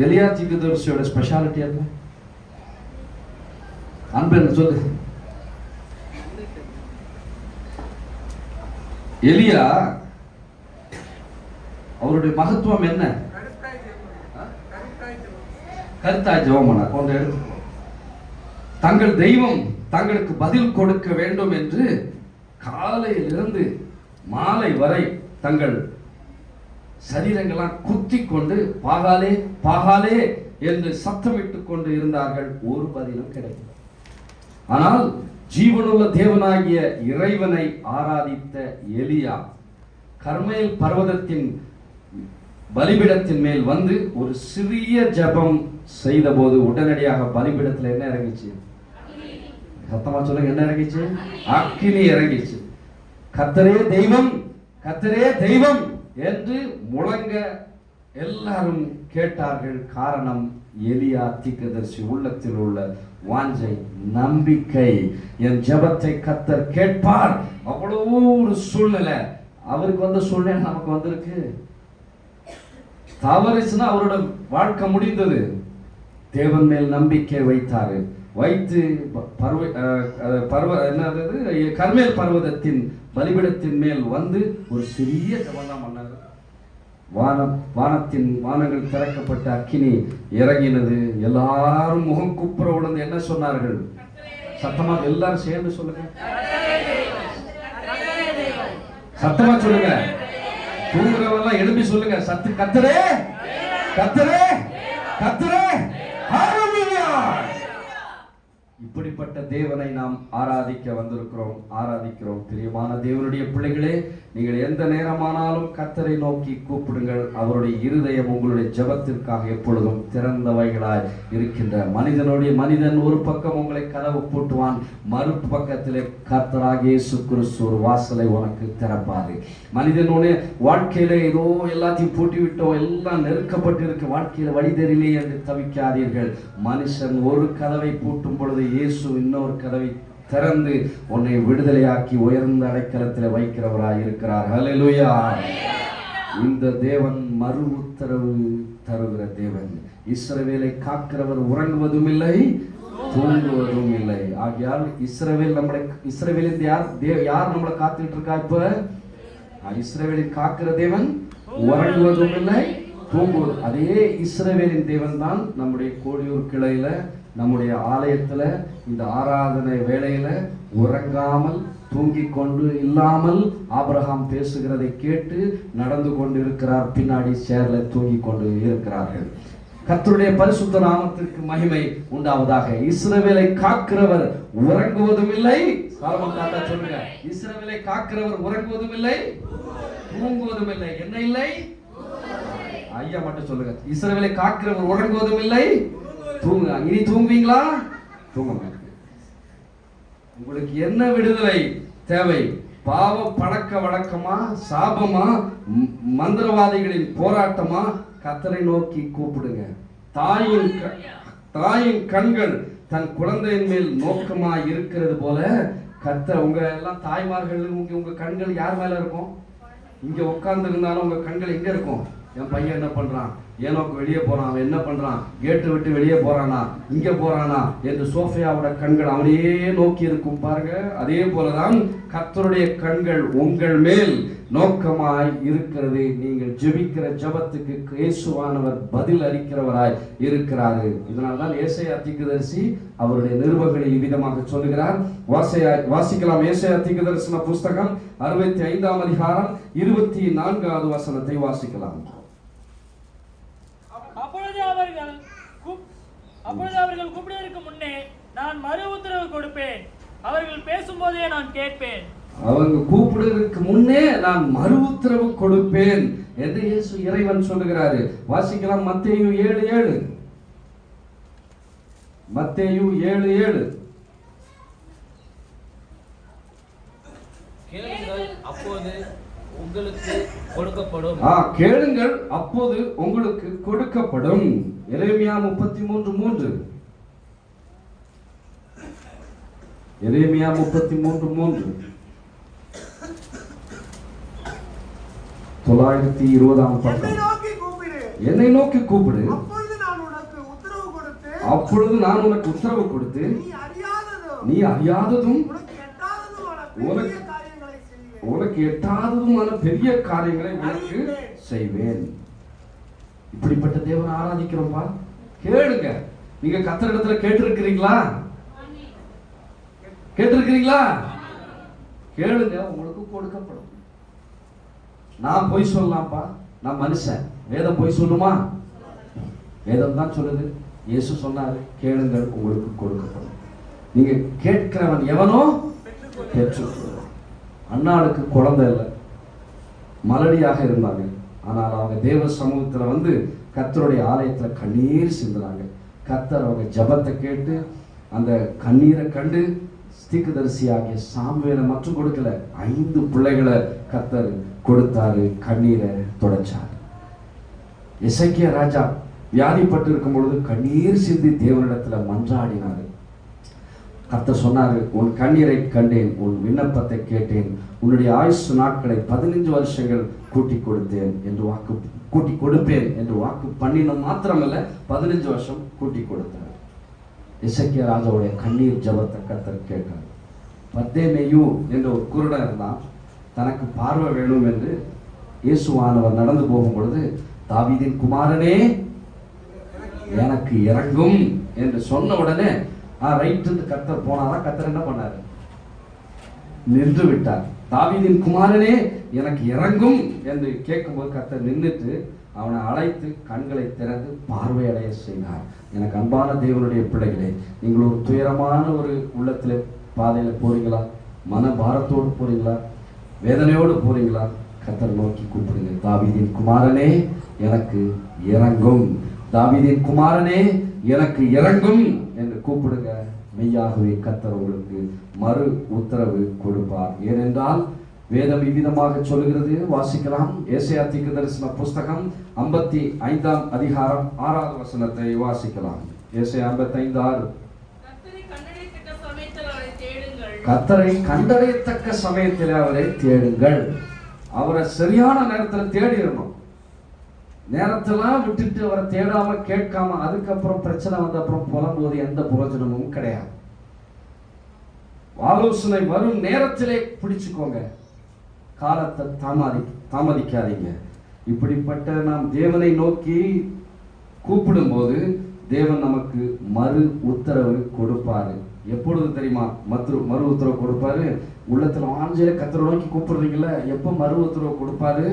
எலியா தீர்க்கதரிசியோட ஸ்பெஷாலிட்டி என்ன? ஆண்கள் சொல்லுங்க. எலியா அவருடைய மகத்துவம் என்ன? கருத்தாய் ஜெபம் பண்ண கொண்டு எடுத்து தங்கள் தெய்வம் தங்களுக்கு பதில் கொடுக்க வேண்டும் என்று காலையிலிருந்து மாலை வரை தங்கள் சரீரங்களாம் குத்தி கொண்டு பாகாலே பாகாலே என்று சத்தமிட்டுக் கொண்டு இருந்தார்கள். ஒரு பதிலும் கிடைக்கல. ஆனால் ஜீவனுள்ள தேவனாகிய இறைவனை ஆராதித்த எலியா கர்மேல் பர்வதத்தின் பலிபீடத்தின் மேல் வந்து ஒரு சிறிய ஜெபம் செய்த போது உடனடியாக பலிபீடத்தில் என்ன இறங்கிச்சு? சத்தமா சொல்லுங்க, என்ன இறங்கிச்சு? அக்கினி இறங்கிச்சு. கர்த்தரே தெய்வம், கர்த்தரே தெய்வம் என்று முழங்க எல்லாரும் கேட்டார்கள். காரணம், எலியா தீர்க்கதரிசி உள்ளத்தில் உள்ள வாஞ்சை, நம்பிக்கை. என் ஜெபத்தை கர்த்தர் கேட்பார். அவ்வளவு ஒரு சூழ்நிலை. அவருக்கு வந்த சூழ்நிலை நமக்கு வந்திருக்கு. தவறுச்சுன்னா அவரோட வாழ்க்கை முடிந்தது. தேவன் மேல் நம்பிக்கை வைத்தாரு. வைத்து கர்மேல் பர்வதத்தின் பலிபீடத்தின் மேல் வந்து ஒரு சிறிய ஜெபம் பண்ணாரு. வானங்கள் திறக்கப்பட்ட அக்கினி இறங்கினது. எல்லாரும் முகம் குப்புற உணர்ந்து என்ன சொன்னார்கள்? சத்தமா எல்லாரும் சேர்ந்து சொல்லுங்க, சத்தமா சொல்லுங்க. தூங்குறவெல்லாம் எழுப்பி சொல்லுங்க, சத்து கர்த்தரே கர்த்தரே கர்த்தரே. ஹல்லேலூயா. இப்படிப்பட்ட தேவனை நாம் ஆராதிக்க வந்திருக்கிறோம், ஆராதிக்கிறோம். பிரியமான தேவனுடைய பிள்ளைகளே, நீங்கள் எந்த நேரமானாலும் கர்த்தரை நோக்கி கூப்பிடுங்கள். அவருடைய இருதயம் உங்களுடைய ஜெபத்திற்காக எப்பொழுதும் திறந்தவைகளாய் இருக்கின்ற மனிதன் ஒரு பக்கம் உங்களை கதவு பூட்டுவான், மறுபக்கத்திலே கர்த்தராகிய இயேசு கிறிஸ்து ஒரு வாசலை உனக்கு திறப்பாரு. மனிதனுடைய வாழ்க்கையில ஏதோ எல்லாத்தையும் பூட்டி விட்டோம், எல்லாம் நெருக்கப்பட்டு இருக்கு, வாழ்க்கையில வழி தெரியலே என்று தவிக்காதீர்கள். மனுஷன் ஒரு கதவை பூட்டும் பொழுது இயேசு இன்னொரு கதவை திறந்து உன்னை விடுதலையாக்கி உயர்ந்த அடைக்கலத்தில் வைக்கிறவராய் இருக்கிறார். ஹல்லேலூயா. இந்த தேவன் மறு உத்தரவு தருகிற தேவன். இஸ்ரவேலை காக்கிறவர் உறங்குவதும் இல்லை, தூங்குவதும் இல்லை. ஆகையால் இஸ்ரவேலின் யார் நம்மளை காத்துட்டு இருக்கா? இப்ப இஸ்ரவேலை காக்கிற தேவன் உறங்குவதும் இல்லை, தூங்குவது. அதே இஸ்ரவேலின் தேவன் தான் நம்முடைய கோடியூர் கிளையில, நம்முடைய ஆலயத்துல இந்த ஆராதனை வேளையில உறங்காமல் தூங்கிக் கொண்டு இல்லாமல் ஆபிரகாம் பேசுகிறதை கேட்டு நடந்து கொண்டு இருக்கிறார். பின்னாடி சேர்ல தூங்கிக் கொண்டு இருக்கிறார்கள். கர்த்தருடைய பரிசுத்த நாமத்திற்கு மகிமை உண்டாவதாக. இஸ்ரவேலை காக்கிறவர் உறங்குவதும் இல்லை. சாலமோன் தாத்தா சொல்லுங்க, இஸ்ரவேலை காக்கிறவர் உறங்குவதும் இல்லை, தூங்குவதும் இல்லை. என்ன இல்லை? ஐயா மட்டும் சொல்லுங்க, இஸ்ரவேலை காக்கிறவர் உறங்குவதும் இல்லை, தூங்குங்க. இனி தூங்குவீங்களா? தூங்க மாட்டீங்க. உங்களுக்கு என்ன விடுதலை தேவை? பாவ பழக்க வழக்கமா, சாபமா, மந்திரவாதிகளின் போராட்டமா? கர்த்தரை நோக்கி கூப்பிடுங்க. தாயின் கண்கள் தன் குழந்தையின் மேல் நோக்கமா இருக்கிறது போல கர்த்தர், உங்க எல்லாம் தாய்மார்கள், உங்க கண்கள் யார் மேல இருக்கும்? இங்க உட்கார்ந்து இருந்தாலும் உங்க கண்கள் எங்க இருக்கும்? என் பையன் என்ன பண்றான், ஏனோக்கு வெளியே போறான், அவன் என்ன பண்றான், கேட்டு விட்டு வெளியே போறானா, இங்க போறானா என்று சோஃபியாவோட கண்கள் அவனையே நோக்கி இருக்கும் பாருங்க. அதே போலதான் கர்த்தருடைய கண்கள் உங்கள் மேல் நோக்கமாய் இருக்கிறது. நீங்கள் ஜெபிக்கிற ஜெபத்துக்கு இயேசுவானவர் பதில் அளிக்கிறவராய் இருக்கிறாரு. இதனால்தான் ஏசாயா தீர்க்கதரிசி அவருடைய நிருபங்களை இவ்விதமாக சொல்லுகிறார். வாசிக்கலாம். ஏசாயா தீர்க்கதரிசன புஸ்தகம் 65ஆம் அதிகாரம் 24வது வசனத்தை வாசிக்கலாம். அப்பொழுது அவர்கள் கூப்பிடுவதற்கு முன்னே நான் மறு உத்தரவு கொடுப்பேன், அவர்கள் பேசும்போதே நான் கேட்பேன். அவங்க கூப்பிடுவதற்கு முன்னே நான் மறு உத்தரவு கொடுப்பேன் என்று இயேசு இறைவன் சொல்லுகிறாரு. வாசிக்கலாம். மத்தேயு 7:7. மத்தேயு 7:7. கேளுங்கள் அப்போது உங்களுக்கு கொடுக்கப்படும். கேளுங்கள் அப்போது உங்களுக்கு கொடுக்கப்படும். எரேமியா 33:3. எரேமியா 33:3. 920ஆம் பக்கம். என்னை நோக்கி கூப்பிடு, அப்பொழுது நான் உனக்கு உத்தரவு கொடுத்து நீ அறியாததும் உனக்கு எட்டாததுமான பெரிய காரியங்களை உனக்கு செய்வேன். இப்படிப்பட்ட தேவனை ஆராதிக்கிறோம்பா. கேளுங்க. நீங்க கர்த்தரிடத்துல கேட்டிருக்கிறீங்களா? கேட்டிருக்கிறீங்களா? கேளுங்க, உங்களுக்கு கொடுக்கப்படும். நான் பொய் சொல்லலாம்ப்பா, நான் மனுஷன். வேதம் பொய் சொல்லுமா? வேதம் தான் சொல்லுது. இயேசு சொன்னாரு, கேளுங்கள் உங்களுக்கு கொடுக்கப்படும். நீங்க கேட்கிறவன் எவனோ பெற்றுக்கொள்வான். அண்ணாளுக்கு குழந்தை இல்லை, மலடியாக இருந்தாங்க. ஆனால் அவங்க தேவ சமூகத்துல வந்து கர்த்தருடைய ஆலயத்துல கண்ணீர் சிந்துறாங்க. கர்த்தர் அவங்க ஜெபத்தை கேட்டு அந்த கண்ணீரை கண்டு தீர்க்கதரிசியாகிய சாமுவேலை மட்டும் கொடுக்கல, 5 பிள்ளைகளை கர்த்தர் கொடுத்தாரு. கண்ணீரை துடைச்சார். எசேக்கியா ராஜா வியாதிப்பட்டு இருக்கும் பொழுது கண்ணீர் சிந்தி தேவனிடத்துல மன்றாடினாரு. கர்த்தர் சொன்னாரு, உன் கண்ணீரை கண்டேன், உன் விண்ணப்பத்தை கேட்டேன், உன்னுடைய ஆயுசு நாட்களை 15 வருஷங்கள் கூட்டி கொடுத்தேன் என்று கூட்டி கொடுப்பேன் என்று வாக்கு பண்ணின மாத்திரமல்ல, 15 வருஷம் கூட்டி கொடுத்தார். எசேக்கியா ராஜாவுடைய கண்ணீர் ஜெபத்தை கர்த்தர் கேட்டார். பர்தேமேயு என்ற ஒரு குருடன் இருந்தான். தனக்கு பார்வை வேணும் என்று இயேசுவானவர் நடந்து போகும் பொழுது, தாவீதின் குமாரனே எனக்கு இறங்கும் என்று சொன்ன உடனே ரைட் கர்த்தர் போனாரா? கர்த்தர் என்ன பண்ணாரு? நின்று விட்டார். தாவீதின் குமாரனே எனக்கு இறங்கும் என்று கேட்கும்போது கர்த்தர் நின்றுட்டு அவனை அழைத்து கண்களை திறந்து பார்வையடைய செய்தார். எனக்கு அன்பான தேவனுடைய பிள்ளைகளே, நீங்கள் ஒரு துயரமான ஒரு உள்ளத்திலே பாதையில போறீங்களா? மன பாரத்தோடு போறீங்களா? வேதனையோடு போறீங்களா? கர்த்தர் நோக்கி கூப்பிடுங்க. தாவீதின் குமாரனே எனக்கு இறங்கும், தாவீதின் குமாரனே எனக்கு இறங்கும் என்று கூப்பிடுங்க. மெய்யாகவே கர்த்தர் உங்களுக்கு மறு உத்தரவு கொடுப்பார். ஏனென்றால் வேதம் இவ்விதமாக சொல்லுகிறது. வாசிக்கலாம். ஏசாயா தீர்க்கதரிசன புஸ்தகம் 55ஆம் அதிகாரம் 6வது வசனத்தை வாசிக்கலாம். ஏசாயா 55:6. கர்த்தரை கண்டடையத்தக்க சமயத்தில் அவரை தேடுங்கள். அவரை சரியான நேரத்தில் தேடிடணும். நேரத்தெல்லாம் விட்டுட்டு அவரை தேடாம கேட்காம அதுக்கப்புறம் பிரச்சனை வந்த அப்புறம் புலம்போது எந்த பிரயோஜனமும் கிடையாது. ஆலோசனை வரும் நேரத்திலே பிடிச்சுக்கோங்க. காலத்தை தாமதிக்காதீங்க. இப்படிப்பட்ட நாம் தேவனை நோக்கி கூப்பிடும் போது தேவன் நமக்கு மறு உத்தரவு கொடுப்பாரு. எப்பொழுது தெரியுமா மறு உத்தரவு கொடுப்பாரு? உள்ளத்துல ஆஞ்சல கர்த்தரை நோக்கி கூப்பிடுறீங்களா? எப்ப மறு உத்தரவு கொடுப்பாரு?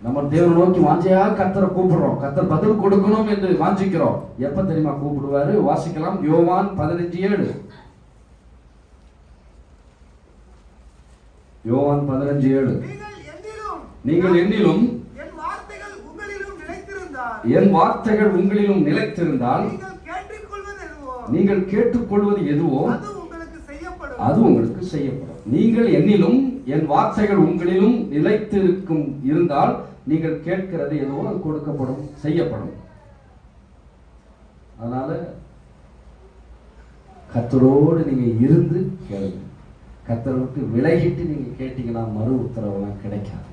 நம்ம தேவனை நோக்கி வாஞ்சையா கர்த்தரை கூப்பிடுறோம், கர்த்தர் பதில் கொடுக்கணும் என்று வாஞ்சிக்கிறோம். எப்ப தெரியுமா கூப்பிடுவாரு? வாசிக்கலாம், யோவான் 15:7. யோவான் 15:7. நீங்கள் என்னிலும் என் வார்த்தைகள் உங்களிலும் நிலைத்திருந்தால் நீங்கள் கேட்டுக்கொள்வது எதுவோ அது உங்களுக்கு செய்யப்படும். நீங்கள் என்னிலும் என் வார்த்தைகள் உங்களிலும் நிலைத்திருக்கும் இருந்தால் நீங்கள் கேட்கிறது எதுவோ அது கொடுக்கப்படும், செய்யப்படும். அதனால கர்த்தரோடு நீங்க இருந்து கேளுங்க. கர்த்தரை விட்டு விலகிட்டு நீங்க கேட்டீங்கன்னா மறு உத்தரவுலாம் கிடைக்காது.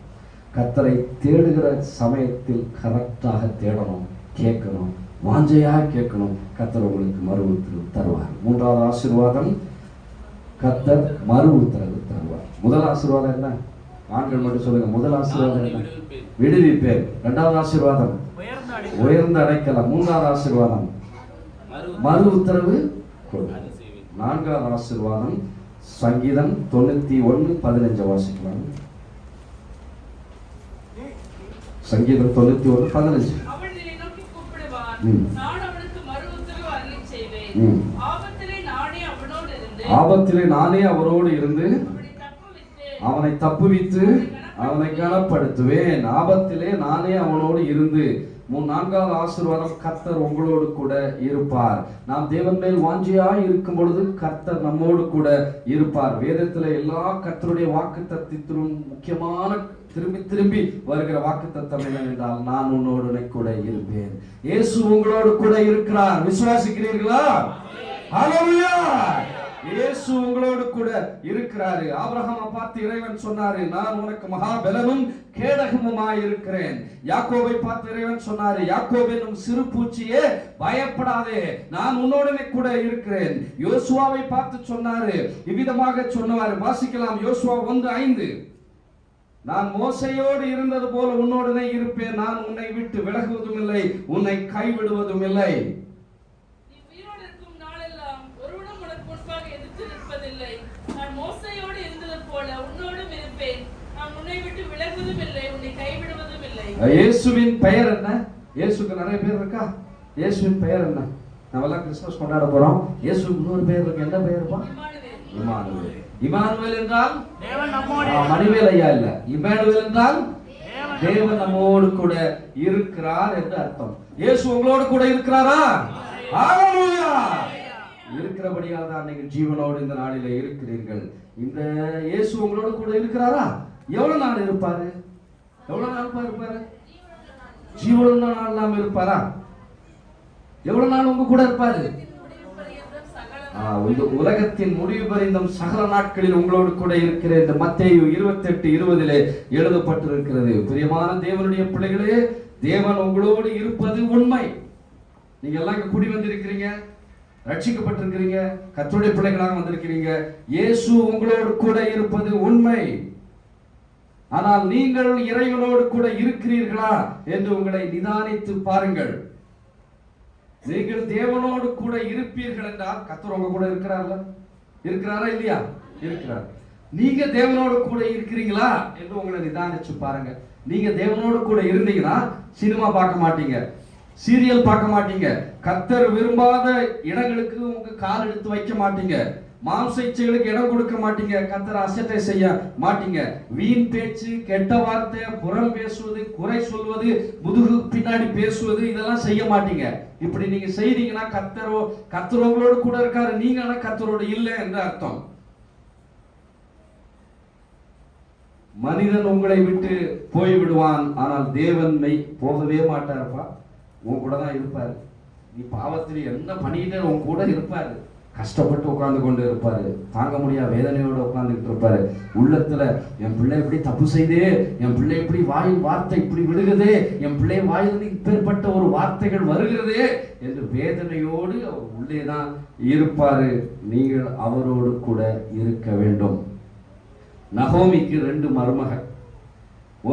கர்த்தரை தேடுகிற சமயத்தில் கரெக்டாக தேடணும், கேட்கணும், வாஞ்சையா கேட்கணும். கர்த்தர் உங்களுக்கு மறு உத்தரவு தருவார். மூன்றாவது ஆசீர்வாதம், கர்த்தர் மறு உத்தரவு தருவார். முதல் ஆசீர்வாதம் என்ன? ஆண்கள் மட்டும் சொல்லுங்க. முதல் ஆசீர்வாதம் என்ன? விடுவிப்பேர். இரண்டாவது ஆசீர்வாதம் உயர்ந்த அடைக்கலம். மூன்றாவது ஆசீர்வாதம் மறு உத்தரவு கொடுப்பார். நான்காவது ஆசீர்வாதம் சங்கீதம் 91:15 வாசிக்கலாம். சங்கீதம் 91:15. ஆபத்திலே நானே அவரோடு இருந்து அவனை தப்புவித்து அவனை கனப்படுத்துவேன். ஆபத்திலே நானே அவனோடு இருந்து. நான்காவது ஆசீர்வாதம், கர்த்தர் உங்களோடு கூட இருப்பார். நாம் தேவன் மேல் வாஞ்சியாய் இருக்கும் பொழுது கர்த்தர் நம்மோடு கூட இருப்பார். வேதத்துல எல்லா கர்த்தருடைய வாக்குத்தத்தத்திலும் முக்கியமான திரும்பி திரும்பி வருகிற வாக்குத்தத்தம் என்னவென்றால், நான் உன்னோடு கூட இருப்பேன். இயேசு உங்களோடு கூட இருக்கிறார். விசுவாசிக்கிறீர்களா? ஹல்லேலூயா! இயேசு உங்களோடு கூட இருக்கிறாரு. ஆபிரகாமை பார்த்து இறைவன் சொன்னாரு, நான் உனக்கு மகாபலனும் கேடகமுமாய் இருக்கிறேன். யாக்கோபை பார்த்து இறைவன் சொன்னாரு, யாக்கோபு என்னும் சிறு பூச்சியே பயப்படாதே, நான் உன்னோடனே கூட இருக்கிறேன். யோசுவாவை பார்த்து சொன்னாரு, இவ்விதமாக சொன்னாரு. வாசிக்கலாம், யோசுவா 1:5. நான் மோசையோடு இருந்தது போல உன்னோடனே இருப்பேன், நான் உன்னை விட்டு விலகுவதும் இல்லை, உன்னை கைவிடுவதும் இல்லை. இயேசுவின் பெயர் என்ன? இயேசுக்கு நிறைய பேர் இருக்கா? இயேசுவின் பெயர் என்ன? நம்ம எல்லாம் கிறிஸ்துமஸ் கொண்டாட போறோம். இயேசுக்கு இன்னொரு பெயர் இருக்கு. என்ன பெயர்ப்பா? இம்மானுவேல். இம்மானுவேல் என்றால் தேவன் நம்மோடு. மணிவேல் ஐயா இல்ல. இம்மானுவேல் என்றால் தேவன் நம்மோடு கூட இருக்கிறார் என்று அர்த்தம். இயேசு உங்களோடு கூட இருக்கிறாரா? ஹல்லேலூயா! இருக்கிறபடியால் தான் நீங்கள் ஜீவனோடு இந்த நாளிலே இருக்கிறீர்கள். இந்த இயேசு உங்களோடு கூட இருக்கிறாரா? எவ்வளவு நாள் இருப்பாரு? எவ்வளவு நாள் இருப்பாரு? ஜீவனுள்ள நாள் நாம இருப்பாரா? எவ்வளவு நாள் உங்க கூட இருப்பாரு? உலகத்தின் முடிவு பரிந்தும் சகல நாட்களில் உங்களோடு கூட இருக்கிற இந்த மத்தேயு 28:20 எழுதப்பட்டிருக்கிறது. பிரியமான தேவனுடைய பிள்ளைகளே, தேவன் உங்களோடு இருப்பது உண்மை. நீங்க எல்லாம் இங்க கூடி வந்திருக்கிறீங்க, ரட்சிக்கப்பட்டிருக்கிறீங்க, கர்த்தருடைய பிள்ளைகளாக வந்திருக்கிறீங்க. இயேசு உங்களோடு கூட இருப்பது உண்மை. ஆனால் நீங்கள் இறைவனோடு கூட இருக்கிறீர்களா என்று உங்களை நிதானித்து பாருங்கள். நீங்கள் தேவனோடு கூட இருப்பீர்கள் என்றால் கர்த்தர் உங்க கூட இருக்கிறாரா? இருக்கிறாரா இல்லையா? இருக்கிறார். நீங்க தேவனோடு கூட இருக்கிறீங்களா என்று உங்களை நிதானிச்சு பாருங்க. நீங்க தேவனோடு கூட இருந்தீங்கன்னா சினிமா பார்க்க மாட்டீங்க, சீரியல் பார்க்க மாட்டீங்க, கர்த்தர் விரும்பாத இடங்களுக்கு உங்க கால் எடுத்து வைக்க மாட்டீங்க, மாம்ச இச்சைகளுக்கு இடம் கொடுக்க மாட்டீங்க, கர்த்தர் அசட்டை செய்ய மாட்டீங்க. வீண் பேச்சு, கெட்ட வார்த்தை, புறம் பேசுவது, குறை சொல்வது, முதுகு பின்னாடி பேசுவது, இதெல்லாம் செய்ய மாட்டீங்க. இப்படி நீங்க செய்தீங்கன்னா கர்த்தர் உங்களோடு கூட இருக்காரு, நீங்க ஆனா கர்த்தரோடு இல்லை என்று அர்த்தம். மனிதன் உங்களை விட்டு போய் விடுவான், ஆனால் தேவன் போகவே மாட்டாருப்பா. உன் கூட தான் இருப்பாரு. நீ பாவத்தில் என்ன பண்ணிட்டு உன் கூட இருப்பாரு. கஷ்டப்பட்டு உட்கார்ந்து கொண்டு இருப்பாரு, தாங்க முடியாத வேதனையோடு உட்கார்ந்துட்டு இருப்பாரு. உள்ளத்துல என் பிள்ளை இப்படி தப்பு செய்தே, என் பிள்ளை இப்படி வாயில் வார்த்தை இப்படி விடுகிறதே, என் பிள்ளை வாயிலிருந்து இப்பேற்பட்ட ஒரு வார்த்தைகள் வருகிறதே என்று வேதனையோடு அவர் உள்ளே தான் இருப்பாரு. நீங்கள் அவரோடு கூட இருக்க வேண்டும். நகோமிக்கு 2 மருமகள்.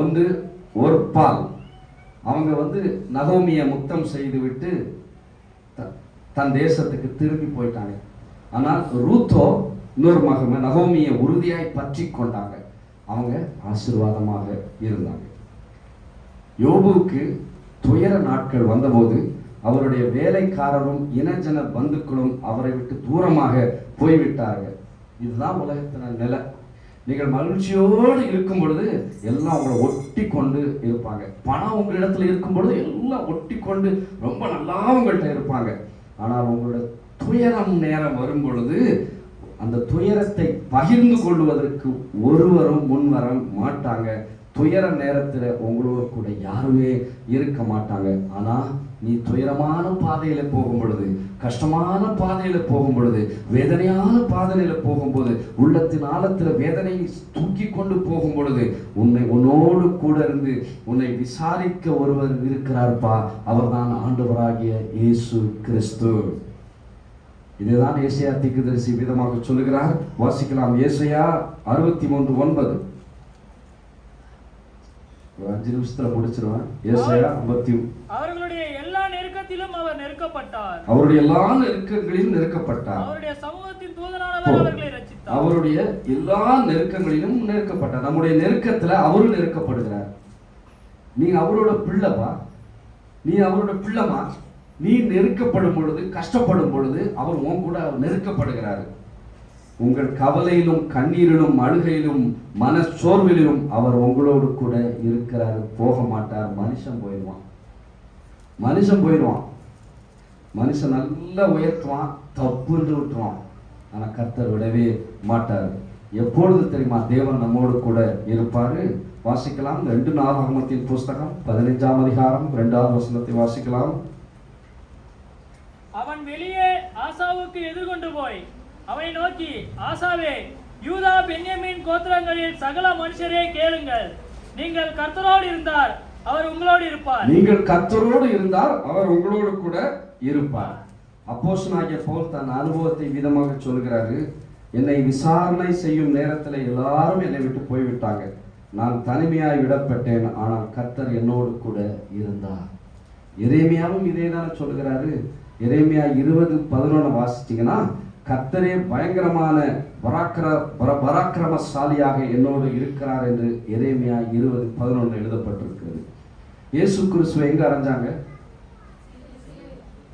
ஒன்று ஒர்பால். அவங்க நகோமிய முத்தம் செய்து விட்டு தன் தேசத்துக்கு திரும்பி போயிட்டாங்க. ஆனால் ரூத்தோ இன்னொரு மகன் நகோமியை உறுதியாய் பற்றி கொண்டாங்க. அவங்க ஆசீர்வாதமாக இருந்தாங்க. யோபுவுக்கு துயர நாட்கள் வந்தபோது அவருடைய வேலைக்காரரும் இனஜன பந்துக்களும் அவரை விட்டு தூரமாக போய்விட்டார்கள். இதுதான் உலகத்தின நிலை. நீங்கள் மகிழ்ச்சியோடு இருக்கும் பொழுது எல்லாம் உங்களை ஒட்டி கொண்டு இருப்பாங்க. பணம் உங்களிடத்துல இருக்கும் பொழுது எல்லாம் ஒட்டி கொண்டு ரொம்ப நல்லா உங்கள்கிட்ட இருப்பாங்க. ஆனால் உங்களோட துயரம் நேரம் வரும் பொழுது அந்த துயரத்தை பகிர்ந்து கொள்வதற்கு ஒருவரும் முன்வர மாட்டாங்க. துயர நேரத்தில் உங்களோட கூட யாருமே இருக்க மாட்டாங்க. ஆனால் நீ துயரமான பாதையில போகும் பொழுது, கஷ்டமான பாதையில போகும் பொழுது, வேதனையான பாதையில போகும்போது, உள்ளத்தின் ஆழத்தில் வேதனையை தூக்கி கொண்டு போகும் பொழுது உன்னோடு கூட இருந்து உன்னை விசாரிக்க ஒருவர் இருக்கிறார்ப்பா. அவர்தான் ஆண்டவராகிய இயேசு கிறிஸ்து. இதுதான் ஏசாயா தீர்க்கதரிசி விதமாக சொல்லுகிறார். வாசிக்கலாம். ஏசாயா 63:9. ஒரு 5 நிமிஷத்துல முடிச்சிருவேன். ஏசாயா 50. அவர்களுடைய எல்லா நெருக்கத்திலும் அவர் நெருக்கப்பட்டார். அவருடைய எல்லா நெருக்கங்களிலும் நெருக்கப்பட்டார். அவருடைய சமூகத்தின் தூதனானவர் அவர்களை ரட்சித்தார். அவருடைய எல்லா நெருக்கங்களிலும் நெருக்கப்பட்டார். நம்முடைய நெருக்கத்துல அவரும் நெருக்கப்படுகிறார். நீ அவரோட பிள்ளைப்பா, நீ அவரோட பிள்ளைமா. நீ நெருக்கப்படும் பொழுது, கஷ்டப்படும் பொழுது அவர் உன் கூட நெருக்கப்படுகிறார். உங்கள் கவலையிலும் கண்ணீரிலும் அழுகையிலும் மன சோர்விலும் அவர் உங்களோடு கூட இருக்கிறார். போக மாட்டார். மனுஷன் போயிடுவான். மனுஷன் நல்லா உயர்த்துவான், தப்புன்னு விட்டுருவான். ஆனா கர்த்தர் விடவே மாட்டார். எப்பொழுது தெரியுமா தேவன் நம்மோடு கூட இருப்பாரு? வாசிக்கலாம். 2 நாளாகமத்தின் புஸ்தகம் 15ஆம் அதிகாரம் 2வது வசனத்தை வாசிக்கலாம். அவன் வெளியே ஆசாவுக்கு எதிர்கொண்டு போய் அவனை நோக்கி, ஆசாவே, யூதா பென்யமீன் கோத்திரங்களில் சகல மனுஷரே கேளுங்கள். நீங்கள் கர்த்தரோடு இருந்தார், அவர் உங்களோடு இருப்பார். நீங்கள் கர்த்தரோடு இருந்தார், அவர் உங்களோடு கூட இருப்பார். அப்போஸ்தலனாகிய பவுல் தன் அனுபவத்தை விதமாக சொல்கிறாரு. என்னை விசாரணை செய்யும் நேரத்தில் எல்லாரும் என்னை விட்டு போய்விட்டாங்க. நான் தனிமையாய் விடப்பட்டேன், ஆனால் கர்த்தர் என்னோடு கூட இருந்தார். எரேமியாவும் இதே தானே சொல்லுகிறாரு. எரேமியா 20:11 வாசிச்சீங்கன்னா, கர்த்தரே பயங்கரமான பராக்கிரமசாலியாக என்னோடு இருக்கிறார் என்று எரேமியா 20:11 எழுதப்பட்டிருக்கிறது. இயேசு கிறிஸ்துவை எங்க அறைஞ்சாங்க?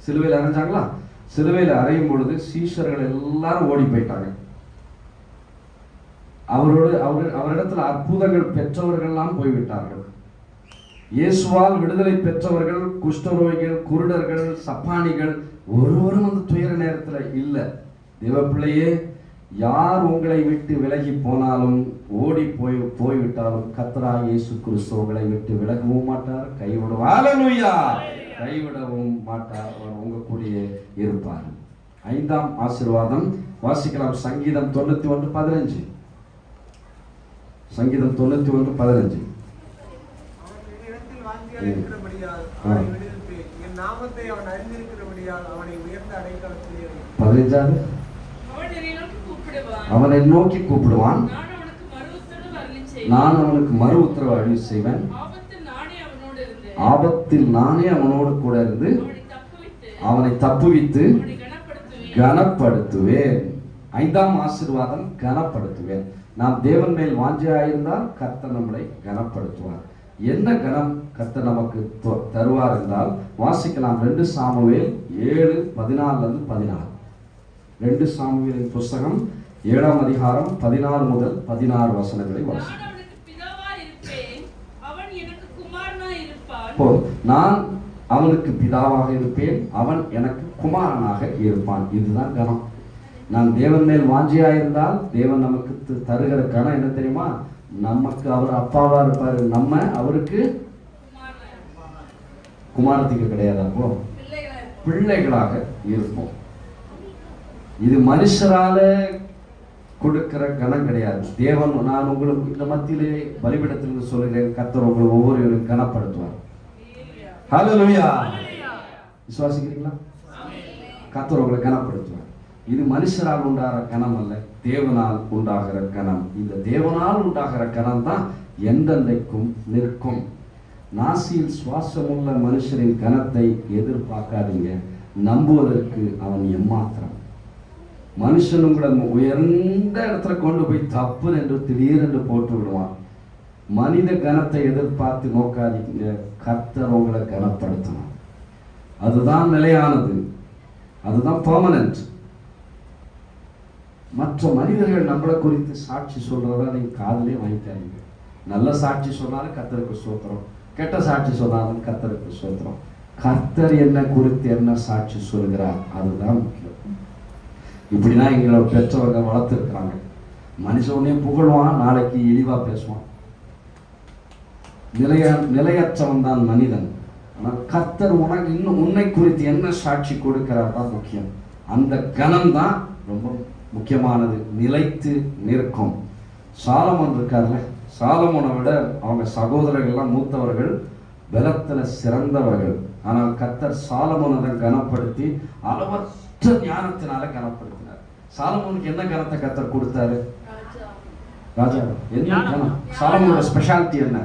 சிலுவையில் அறைஞ்சாங்களா? சிலுவையில் அறையும் பொழுது சீஷர்கள் எல்லாரும் ஓடி போயிட்டாங்க. அவரிடத்துல அற்புதங்கள் பெற்றவர்கள்லாம் போய்விட்டார்கள். இயேசுவால் விடுதலை பெற்றவர்கள், குஷ்டரோகிகள், குருடர்கள், சப்பானிகள் ஒருவரும் அந்த துயர நேரத்துல இல்லை. தேவப்பிள்ளையே, யார் உங்களை விட்டு விலகி போனாலும், ஓடி போய்விட்டாலும் கர்த்தராகிய இயேசு கிறிஸ்து உங்களை விட்டு விலகவும் மாட்டார், கைவிடவும் மாட்டார். அவர் உங்க கூடயே இருப்பார். 5ஆம் ஆசீர்வாதம் வாசிக்கலாம். சங்கீதம் 91:15. சங்கீதம் 91:15. நாமத்தை அவன் அறிந்திருக்கிறபடியால் அவனை உயர்ந்த அடைக்கலத்திலே 15. அவனை நோக்கி கூப்பிடுவான், நான் அவனுக்கு மறு உத்தரவு அருளி செய்வேன். ஆபத்தில் நானே அவனோடு கூட இருந்து அவனை தப்புவித்து கனப்படுத்துவேன். 5ஆம் ஆசீர்வாதம், கனப்படுத்துவேன். நாம் தேவன் மேல் வாஞ்சையாயிருந்தால் கர்த்தர் நம்மளை கனப்படுத்துவார். என்ன கனம் கர்த்தர் நமக்கு தருவார் என்றால் வாசிக்கலாம். 2 சாமுவேல் 7:14-16. 2 சாமுவேலின் புஸ்தகம் 7ஆம் அதிகாரம் 14 முதல் 16 வசனங்களை வாசிக்கலாம். நான் அவனுக்கு பிதாவாக இருப்பேன், அவன் எனக்கு குமாரனாக இருப்பான். இதுதான் கனம். நான் தேவன் மேல் வாஞ்சியாயிருந்தால் தேவன் நமக்கு தருகிற கனம் என்ன தெரியுமா? நமக்கு அவர் அப்பாவா இருப்பாரு, நம்ம அவருக்கு குமாரத்துக்கு கிடையாது, அப்போ பிள்ளைகளாக இருப்போம். இது மனுஷரால கொடுக்கிற கனம் கிடையாது. தேவன், நான் உங்களுக்கு இந்த மத்தியிலே பலிபீடத்திலிருந்து சொல்கிறேன், கர்த்தர் உங்களை ஒவ்வொருவரும் கனப்படுத்துவார். ஹல்லேலூயா. விசுவாசிக்கிறீங்களா? கர்த்தர் உங்களை கனப்படுத்துவார். இது மனுஷரால் உண்டாகிற கனம் அல்ல, தேவனால் உண்டாகிற கனம். இந்த தேவனால் உண்டாகிற கனம் தான் எந்தெந்தைக்கும் நிற்கும். நாசியில் சுவாசமுள்ள மனுஷரின் கனத்தை எதிர்பார்க்காதீங்க. நம்புவதற்கு அவன் எம்மாத்திரம். மனுஷன் உங்களை உயர்ந்த இடத்துல கொண்டு போய் தப்பு என்று திடீரென்று போட்டு விடுவான். மனித கனத்தை எதிர்பார்த்து நோக்காதீங்க, கர்த்தர் உங்களை கனப்படுத்தணும். அதுதான் நிலையானது, அதுதான் பெர்மனன்ட். மற்ற மனிதர்கள் நம்மளை குறித்து சாட்சி சொல்றத நீங்க காதலே வாங்கிக்காதீங்க. நல்ல சாட்சி சொன்னாலும் கர்த்தருக்கு ஸ்தோத்திரம், கெட்ட சாட்சி சொன்னாலும் கர்த்தருக்கு ஸ்தோத்திரம். கர்த்தர் என்ன குறித்து என்ன சாட்சி சொல்கிறார், அதுதான் முக்கியம். இப்படிதான் எங்களோட பெற்றவர்கள் வளர்த்துருக்கிறாங்க. மனுஷனையும் புகழ்வான், நாளைக்கு இழிவா பேசுவான். நிலையற்றவன் தான் மனிதன். ஆனால் கர்த்தர் உனக்கு இன்னும் உன்னை குறித்து என்ன சாட்சி கொடுக்கிறார் தான் முக்கியம். அந்த கணம் தான் ரொம்ப முக்கியமானது, நிலைத்து நிற்கும். சாலமோன் இருக்காருல்ல, சாலமோனை விட அவங்க சகோதரர்கள்லாம் மூத்தவர்கள், பலத்துல சிறந்தவர்கள். ஆனால் கர்த்தர் சாலமோனை கனப்படுத்தி அளவற்ற ஞானத்தினால கனப்படுத்தினார். சாலமோனுக்கு என்ன கனத்தை கர்த்தர் கொடுத்தாரு? ராஜா. என்ன கனம்? சாலமோனோட ஸ்பெஷாலிட்டி என்ன?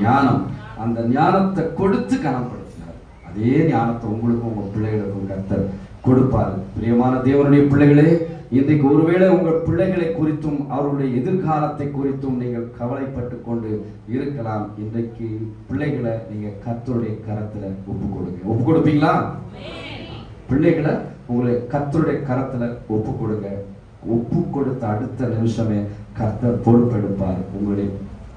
ஞானம். அந்த ஞானத்தை கொடுத்து கனப்படுத்தினார். அதே ஞானத்தை உங்களுக்கும் உங்க பிள்ளைகளுக்கும் கர்த்தர் கொடுப்பாரு. பிரியமான தேவனுடைய பிள்ளைகளே, இன்றைக்கு ஒருவேளை உங்கள் பிள்ளைகளை குறித்தும் அவருடைய எதிர்காலத்தை குறித்தும் நீங்கள் கவலைப்பட்டு கொண்டு இருக்கலாம். இன்றைக்கு பிள்ளைகளை நீங்க கர்த்தருடைய கரத்துல ஒப்பு கொடுங்க. ஒப்பு கொடுப்பீங்களா? பிள்ளைகளை உங்களை கர்த்தருடைய கரத்துல ஒப்பு கொடுங்க. ஒப்பு கொடுத்த அடுத்த நிமிஷமே கர்த்தர் பொறுப்பெடுப்பார். உங்களுடைய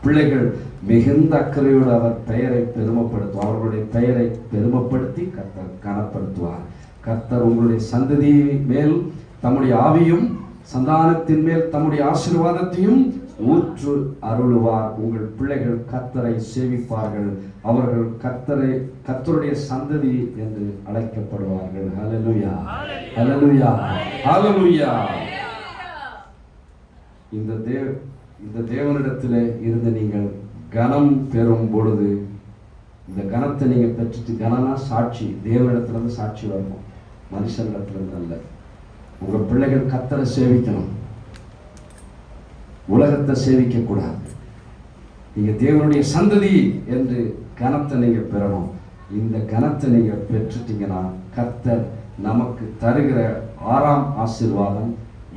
பிள்ளைகள் மிகுந்த அக்கறையோடு அவர் பெயரை பெருமைப்படுத்துவார். அவர்களுடைய பெயரை பெருமைப்படுத்தி கர்த்தர் கனப்படுத்துவார். கர்த்தர் உங்களுடைய சந்ததி மேல் தம்முடைய ஆவியும் சந்தானத்தின் மேல் தம்முடைய ஆசீர்வாதத்தையும் ஊற்று அருளுவார். உங்கள் பிள்ளைகள் கர்த்தரை சேவிப்பார்கள். அவர்கள் கர்த்தருடைய சந்ததி என்று அழைக்கப்படுவார்கள். ஹல்லேலூயா, ஹல்லேலூயா, ஹல்லேலூயா. இந்த தேவனிடத்தில் இருந்து நீங்கள் கனம் பெறும் பொழுது, இந்த கனத்தை நீங்க பெற்றுட்டு, கனம்னா சாட்சி, தேவனிடத்துல இருந்து சாட்சி வரணும், மனுஷனிடத்துல இருந்து அல்ல. உங்க பிள்ளைகள் கர்த்தரை சேவிக்கணும், உலகத்தை சேவிக்க கூடாது. நீங்க தேவனுடைய சந்ததி என்று கனத்தை நீங்க பெறணும். இந்த கனத்தை நீங்க பெற்றுட்டீங்கன்னா கர்த்தர் நமக்கு தருகிற 6ஆம் ஆசீர்வாதம்,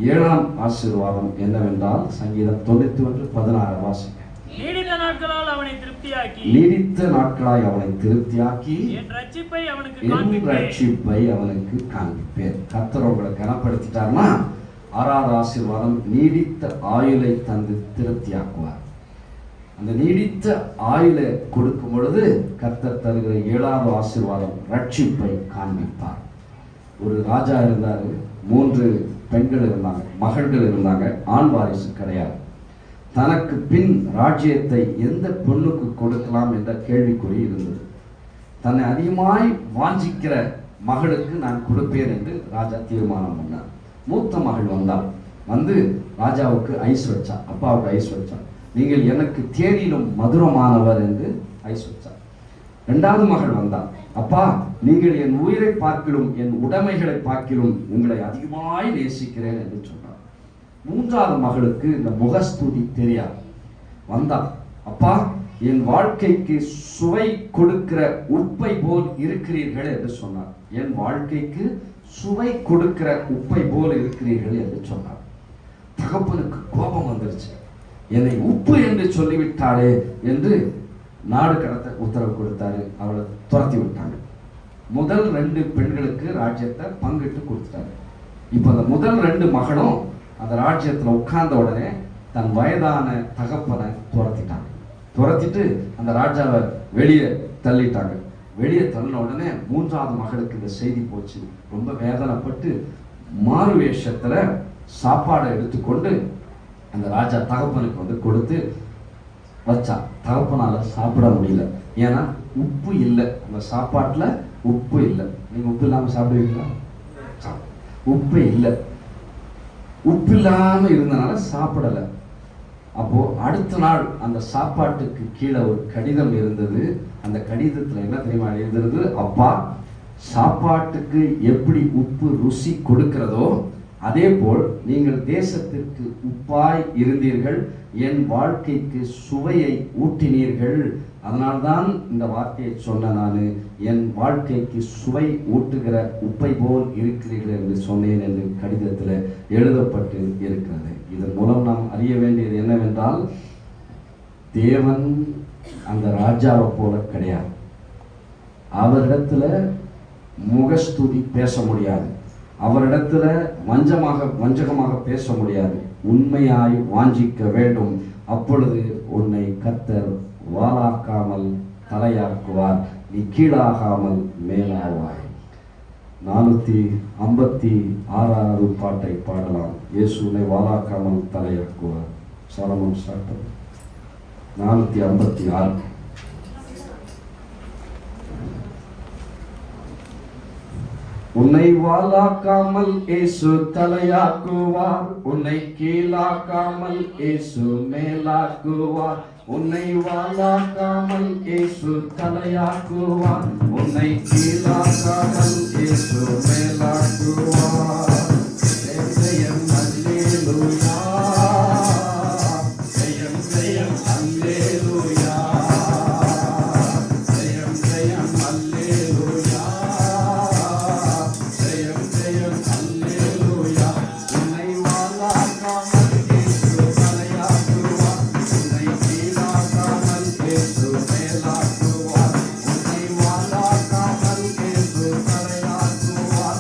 7ஆம் ஆசீர்வாதம் என்னவென்றால் சங்கீதம் 91:16 வாசிங்க. நீடித்த நாட்களால் அவனை திருப்தியாக்கி, நீடித்த நாட்களாய் அவனை திருப்தியாக்கி, என் ரட்சிப்பை அவனுக்கு காண்பிப்பேன். கர்த்தர் உங்களை கனப்படுத்திட்டார்னா 6ஆவது ஆசீர்வாதம் நீடித்த ஆயுளை தந்து திருப்தியாக்குவார். அந்த நீடித்த ஆயுளை கொடுக்கும் பொழுது கர்த்தர் தருகிற 7ஆவது ஆசீர்வாதம் ரட்சிப்பை காண்பிப்பார். ஒரு ராஜா இருந்தாரு, 3 பெண்கள் இருந்தாங்க, மகள்கள் இருந்தாங்க, ஆண் வாரிசு கிடையாது. தனக்கு பின் ராஜ்யத்தை எந்த பெண்ணுக்கு கொடுக்கலாம் என்ற கேள்விக்குறி இருந்தது. தன்னை அதிகமாய் வாஞ்சிக்கிற மகளுக்கு நான் கொடுப்பேன் என்று ராஜா தீர்மானம் பண்ணார். மூத்த மகள் வந்தாள், வந்து ராஜாவுக்கு ஐஸ் வச்சா, அப்பாவுக்கு ஐஸ் வச்சா. நீங்கள் எனக்கு தேனிலும் மதுரமானவர் என்று ஐஸ் வச்சார். 2வது மகள் வந்தாள், அப்பா நீங்கள் என் உயிரை பார்க்கிலும் என் உடைமைகளை பார்க்கிலும் உங்களை அதிகமாய் நேசிக்கிறேன் என்று சொன்னார். 3வது மகளுக்கு இந்த முகஸ்துதி தெரியாது. வந்தா, அப்பா என் வாழ்க்கைக்கு சுவை கொடுக்கிற உப்பை போல் இருக்கிறீர்கள் என்று சொன்னார். என் வாழ்க்கைக்கு சுவை கொடுக்கிற உப்பை போல் இருக்கிறீர்கள் என்று சொன்னார். தகப்பனுக்கு கோபம் வந்துருச்சு. என்னை உப்பு என்று சொல்லிவிட்டாளே என்று நாடு கடத்த உத்தரவு கொடுத்தாரு. அவளை துரத்தி விட்டாங்க. முதல் 2 பெண்களுக்கு ராஜ்யத்தை பங்கிட்டு கொடுத்தாரு. இப்ப அந்த முதல் 2 மகனும் அந்த ராஜ்யத்துல உட்கார்ந்த உடனே தன் வயதான தகப்பனை துரத்திட்டாங்க. துரத்திட்டு அந்த ராஜாவை வெளியே தள்ளிட்டாங்க. வெளியே தள்ளின உடனே 3வது மகளுக்கு இந்த செய்தி போச்சு. ரொம்ப வேதனைப்பட்டு மாறு வேஷத்துல சாப்பாடை எடுத்துக்கொண்டு அந்த ராஜா தகப்பனுக்கு வந்து கொடுத்து வச்சா. தகப்பனால சாப்பிட முடியல, ஏன்னா உப்பு இல்லை, அந்த சாப்பாட்டுல உப்பு இல்லை. நீங்க உப்பு இல்லாம சாப்பிடுவீங்களா? உப்பு இல்லை, உப்பு இல்லாம இருந்தனால சாப்பிடல. அப்போ அடுத்த நாள் அந்த சாப்பாட்டுக்கு கீழே ஒரு கடிதம் இருந்தது. அந்த கடிதத்துல என்ன தெரியுமா எழுதுறது? அப்பா, சாப்பாட்டுக்கு எப்படி உப்பு ருசி கொடுக்கிறதோ அதே போல் நீங்கள் தேசத்திற்கு உப்பாய் இருந்தீர்கள், என் வாழ்க்கைக்கு சுவையை ஊட்டினீர்கள். அதனால்தான் இந்த வார்த்தையை சொன்ன நான், என் வாழ்க்கைக்கு சுவை ஊட்டுகிற உப்பை போல் இருக்கிறீர்கள் என்று சொன்னேன் என்று கடிதத்தில் எழுதப்பட்டு இருக்கிறது. இதன் மூலம் நாம் அறிய வேண்டியது என்னவென்றால், தேவன் அந்த ராஜாவை போல கிடையாது. அவரிடத்துல முகஸ்துதி பேச முடியாது, அவரிடத்துல வஞ்சகமாக பேச முடியாது. உண்மையாய் வாஞ்சிக்க வேண்டும். அப்பொழுது உன்னை கர்த்தர் வாளாக்காமல் தலையாக்குவார், நீ கீழாகாமல் மேலாவாய். 456வது பாட்டை பாடலாம். இயேசு உன்னை வாளாக்காமல் தலையாக்குவார். சாலமோன் சாட்டம் 456. உன்னை வாளாக்காமல் இயேசு தலையாக்குவார், உன்னை கீழாக்காமல் இயேசு மேலாக்குவார். உன்னை வாளாக்காமல் இயேசு தலையாக்குவார், உன்னை கீழாக்காமல் இயேசு மேலாக்குவார். ஜெயம் அல்லேலூயா, ஜெயம் ஜெயம் அல்லேலூயா, ஜெயம் ஜெயம் அல்லேலூயா, ஜெயம் ஜெயம் அல்லேலூயா. உன்னை வாளாக்காமல் இயேசு தலையாக்குவார், உன்னை கீழாக்காமல் இயேசு மேலாக்குவார். உன்னை வாளாக்காமல் இயேசு தலையாக்குவார்,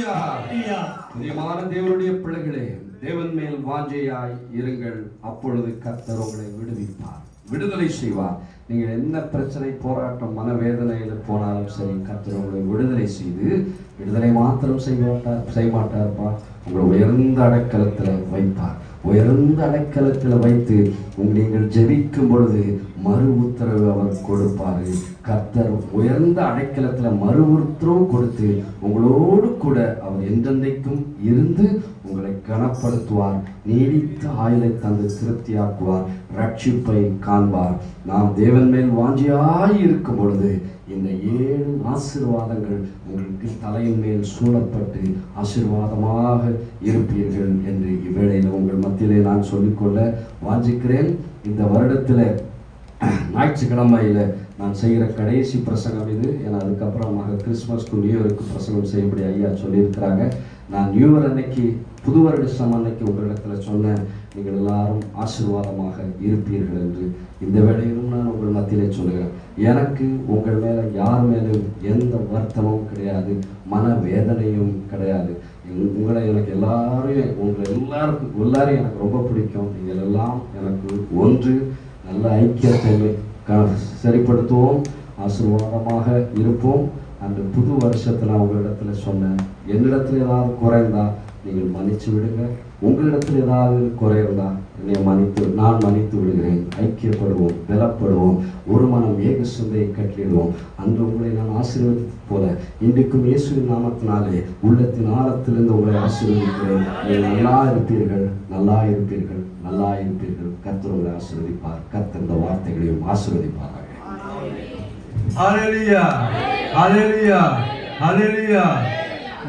ஹalleluya. பிரியமான தேவனுடைய பிள்ளைகளே, தேவன் மேல் வாஞ்சையாய் இருங்கள், அப்பொழுது கர்த்தர் உங்களை விடுவிப்பார், விடுதலை செய்வார். நீங்க என்ன பிரச்சனை, போராட்டம், மனவேதனையில போனாலும் சரி, கர்த்தர் உங்களை விடுதலை செய்து, விடுதலை மாத்திரம் செய்ய மாட்டார்ப்பா, உங்களை உயர்ந்த அடைக்கலத்துல வைப்பார். உயர்ந்த அடைக்கலத்தில் வைத்து நீங்கள் ஜெபிக்கும் பொழுது மறு உத்தரவு அவர் கொடுப்பாரு. கர்த்தர் உயர்ந்த அடைக்கலத்தில் மறு உத்தரவு கொடுத்து உங்களோடு கூட அவர் என்றென்றைக்கும் இருந்து உங்களை கனப்படுத்துவார், நீடித்த ஆயுளை தந்து திருப்தியாக்குவார், ரட்சிப்பை காண்பார். நாம் தேவன் மேல் வாஞ்சியாய் இருக்கும் பொழுது இந்த 7 ஆசீர்வாதங்கள் உங்களுக்கு தலையின் மேல் சூழப்பட்டு ஆசீர்வாதமாக இருப்பீர்கள் என்று இவ்வேளையில் உங்கள் மத்தியிலே நான் சொல்லிக்கொள்ள வாஞ்சிக்கிறேன். இந்த வருடத்தில் ஞாயிற்றுக்கிழமையில் நான் செய்கிற கடைசி பிரசங்கம் இது. ஏன்னா அதுக்கப்புறமாக கிறிஸ்மஸ்க்கு நியூ இயருக்கு பிரசங்கம் செய்யப்படி ஐயா சொல்லியிருக்கிறாங்க. நான் நியூ இயர் அன்னைக்கு, புது வருடம் அன்னைக்கு உங்களிடத்தில் சொன்னேன், நீங்கள் எல்லாரும் ஆசீர்வாதமாக இருப்பீர்கள் என்று. இந்த வேளையிலும் நான் உங்கள் மத்தியிலே சொல்லுகிறேன், எனக்கு உங்கள் மேலே யார் மேலும் எந்த வருத்தமும் கிடையாது, மனவேதனையும் கிடையாது. உங்களை எனக்கு உங்களை எல்லாரையும் எனக்கு ரொம்ப பிடிக்கும். நீங்கள் எல்லாம் எனக்கு ஒன்று, நல்ல ஐக்கியத்தை சரிப்படுத்துவோம், ஆசீர்வாதமாக இருப்போம். அந்த புது வருஷத்தில் நான் உங்களிடத்தில் சொன்னேன், என்னிடத்தில் ஏதாவது குறைந்தா நீங்கள் மன்னிச்சு விடுங்க, உங்களிடத்தில் ஏதாவது குறைந்தா நான் மன்னித்து விடுகிறேன். ஐக்கியப்படுவோம், பலப்படுவோம், ஒரு மனம் ஏக சிந்தையை கட்டிடுவோம். அன்று உங்களை நான் ஆசீர்வதித்து போல இன்றைக்கும் இயேசுவின் நாமத்தினாலே உள்ளத்தின் ஆழத்திலிருந்து உங்களை ஆசீர்வதிக்கிறேன். நீங்கள் நல்லா இருப்பீர்கள், நல்லா இருப்பீர்கள், நல்லா இருப்பீர்கள். கர்த்தர் உங்களை ஆசீர்வதிப்பார். கர்த்தர் இந்த வார்த்தைகளையும் ஆசீர்வதிப்பார்கள். ஹalleluya, ஹalleluya, ஹalleluya.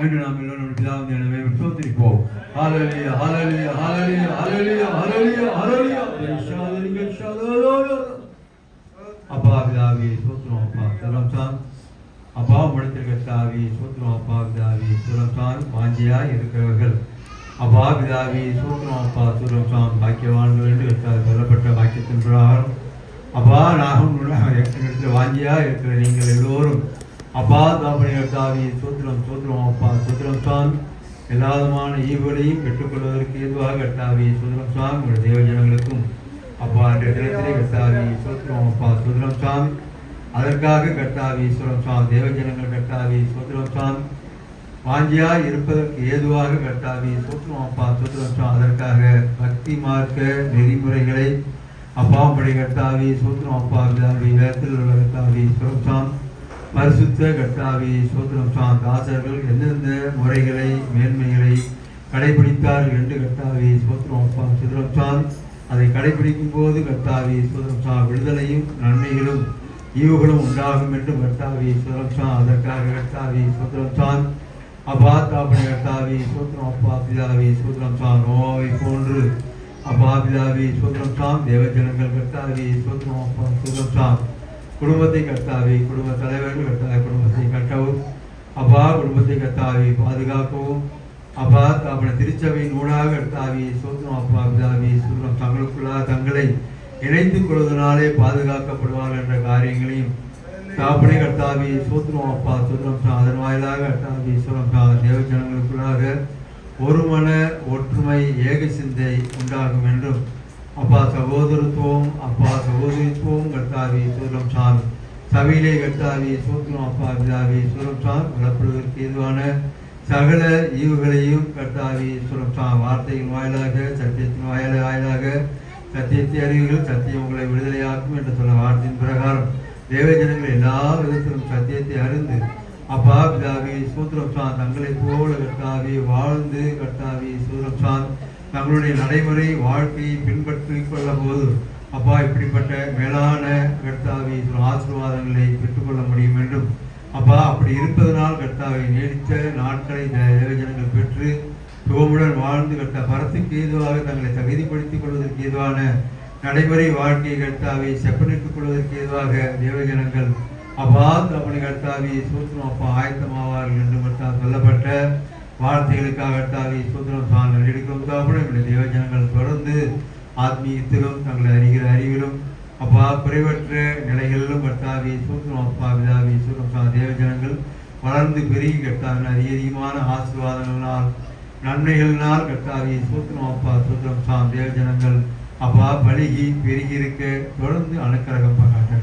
என்று நாம் எல்லோரும் பிதாவின் எனவே ஸ்தோத்திரிப்போம். ஹalleluya, ஹalleluya, ஹalleluya, ஹalleluya, ஹalleluya, ஹalleluya. அப்பா பிதாவே ஸ்தோத்திரம். அப்பா ஸ்தோத்திரம். அப்பா உம்மிடத்தில் கர்த்தாவே ஸ்தோத்திரம். அப்பா பிதாவே ஸ்தோத்திரம். வாஞ்சியாய் இருக்கிறவர்கள் அப்பா பிதாவே ஸ்தோத்திரம். அப்பா ஸ்தோத்திரம். பாக்கியவான்கள் என்று சொல்லப்பட்ட வாக்கியத்தின் பிரகாரம் அப்பா நாகம் இடத்துல வாஞ்சியா இருக்கிற நீங்கள் எல்லோரும் அப்பா தாமணி கர்த்தாவே ஸ்தோத்திரம், ஸ்தோத்திரம். அப்பா ஸ்தோத்திரம் சாமி. எல்லா விதமான ஈவுகளையும் பெற்றுக்கொள்வதற்கு ஏதுவாக கர்த்தாவே ஸ்தோத்திரம் சாமி. உங்களுடைய தேவ ஜனங்களுக்கும் அப்பா அன்றைய தினத்திலே கர்த்தாவே ஸ்தோத்திரம். அப்பா ஸ்தோத்திரம் சாமி. அதற்காக கர்த்தாவே ஸ்தோத்திரம் சாமி. தேவ ஜனங்கள் கர்த்தாவே ஸ்தோத்திரம் சாமி வாஞ்சியா இருப்பதற்கு ஏதுவாக கர்த்தாவே ஸ்தோத்திரம். அப்பா ஸ்தோத்திரம் சாமி. அதற்காக பக்தி மார்க்க நெறிமுறைகளை அப்பா படி கர்த்தாவே ஸ்தோத்திரம். அப்பா பிதாவே வேதத்தில் உள்ள கர்த்தாவே ஸ்தோத்திரம் சாமி. பரிசுத்த கர்த்தாவே ஸ்தோத்திரம் சாமி. தாசர்கள் எந்தெந்த முறைகளை மேன்மைகளை கடைபிடித்தார்கள் என்று கர்த்தாவே ஸ்தோத்திரம். அப்பா ஸ்தோத்திரம் சாமி. அதை கடைபிடிக்கும் போது கர்த்தாவே ஸ்தோத்திரம் சாமி விடுதலையும் நன்மைகளும் ஈவுகளும் உண்டாகும் என்று கர்த்தாவே ஸ்தோத்திரம் சாமி. அதற்காக கர்த்தாவே ஸ்தோத்திரம் சாமி. அப்பா தாப்பனை கர்த்தாவே ஸ்தோத்திரம். அப்பா பிதாவே ஸ்தோத்திரம் சாமி. நோவை போன்று அப்பா பிதாவே ஸ்தோத்திரம் சாமி. தேவ ஜனங்கள் கர்த்தாவே ஸ்தோத்திரம். அப்பா ஸ்தோத்திரம் சாமி. குடும்பத்தை கர்த்தாவே, குடும்ப தலைவர்கள் கர்த்தாவே குடும்பத்தை கட்டவும் அப்பா குடும்பத்தை கர்த்தாவே பாதுகாக்கவும் அப்பா தாப்பனை திருச்சபையின் ஊடாக கர்த்தாவே ஸ்தோத்திரம். அப்பா பிதாவே ஸ்தோத்திரம். தங்களுக்குள்ளாக தங்களை இணைத்துக் கொள்வதனாலே பாதுகாக்கப்படுவார்கள் என்ற காரியங்களையும் தாப்பனை கர்த்தாவே ஸ்தோத்திரம். அப்பா ஸ்தோத்திரம் சாமி. அதன் வாயிலாக கர்த்தாவே ஸ்தோத்திரம் சாமி. தேவ ஜனங்களுக்குள்ளாக ஒரு மன ஒற்றுமை ஏக சிந்தை உண்டாகும் என்றும் அப்பா சகோதரத்துவம் அப்பா சகோதரித்துவம் கர்த்தாவே ஸ்தோத்திரம் சாமி. சபையிலே கர்த்தாவே ஸ்தோத்திரம். அப்பா பிதாவே ஸ்தோத்திரம் சாமி. வளர்ப்படுவதற்கு ஏதுவான சகல ஈவுகளையும் கர்த்தாவே ஸ்தோத்திரம் சாமி. வார்த்தையின் வாயிலாக சத்தியத்தின் வாயிலாக சத்தியத்தை அறிவுகள் சத்தியம் உங்களை விடுதலையாக்கும் என்று சொல்ல வார்த்தையின் பிரகாரம் தேவ ஜனங்கள் எல்லா விதத்திலும் சத்தியத்தை அறிந்து அப்பா பிதாவே ஸ்தோத்திரம் சாமி. தங்களை போல கர்த்தாவே வாழ்ந்து கர்த்தாவே ஸ்தோத்திரம் சாமி தங்களுடைய நடைமுறை வாழ்க்கையை பின்பற்றிக் கொள்ள போது அப்பா இப்படிப்பட்ட மேலான கர்த்தாவே ஆசீர்வாதங்களை பெற்றுக்கொள்ள முடியும் என்றும் அப்பா அப்படி இருப்பதனால் கர்த்தாவை நீடித்த நாட்களை தேவஜனங்கள் பெற்று சுகமுடன் வாழ்ந்து கர்த்தா பரத்துக்கு ஏதுவாக தங்களை தகுதிப்படுத்திக் கொள்வதற்கு ஏதுவான நடைமுறை வாழ்க்கையை கர்த்தாவை செப்பனிட்டுக் கொள்வதற்கு ஏதுவாக தேவஜனங்கள் அப்பா தம்முடைய கர்த்தாவே ஸ்தோத்திரம் அப்பா ஆயத்தமாவார்கள் என்று கர்த்தா சொல்லப்பட்ட வார்த்தைகளுக்காக கர்த்தாவே ஸ்தோத்திரம் சாமி. எடுக்கும் தாப்பன தேவ ஜனங்கள் தொடர்ந்து ஆத்மீயத்திலும் தங்களை அறிகிற அறிவிலும் அப்பா குறைவற்ற நிலைகளிலும் கர்த்தாவே ஸ்தோத்திரம். அப்பா பிதாவே ஸ்தோத்திரம் சாமி. தேவ ஜனங்கள் வளர்ந்து பெருகி கர்த்தாவின் அதிகமான ஆசீர்வாதங்களால் நன்மைகளினால் கர்த்தாவே சோத்திரம் அப்பா சோத்திரம் சாம் தேவ ஜனங்கள் அப்பா பலிகி பெருகி இருக்க தொடர்ந்து அனுக்கிரகம் பண்ணாங்க.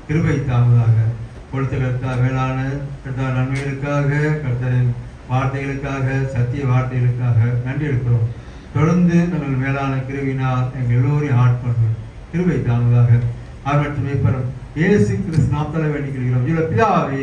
கிருபை தாமதாக கொடுத்த கர்த்தா மேலான கர்த்தா நன்மைகளுக்காக கர்த்தரின் வார்த்தைகளுக்காக சத்திய வார்த்தைகளுக்காக நன்றி இருக்கிறோம். தொடர்ந்து நாங்கள் மேலான கிருவினால் எங்கள் எல்லோரையும் ஆட்கொண்டு கிருபை தாமதாக அவர் மற்றும் இயேசு கிறிஸ்து நாமத்தால் வேண்டிக் கொள்கிறோம். பிதாவே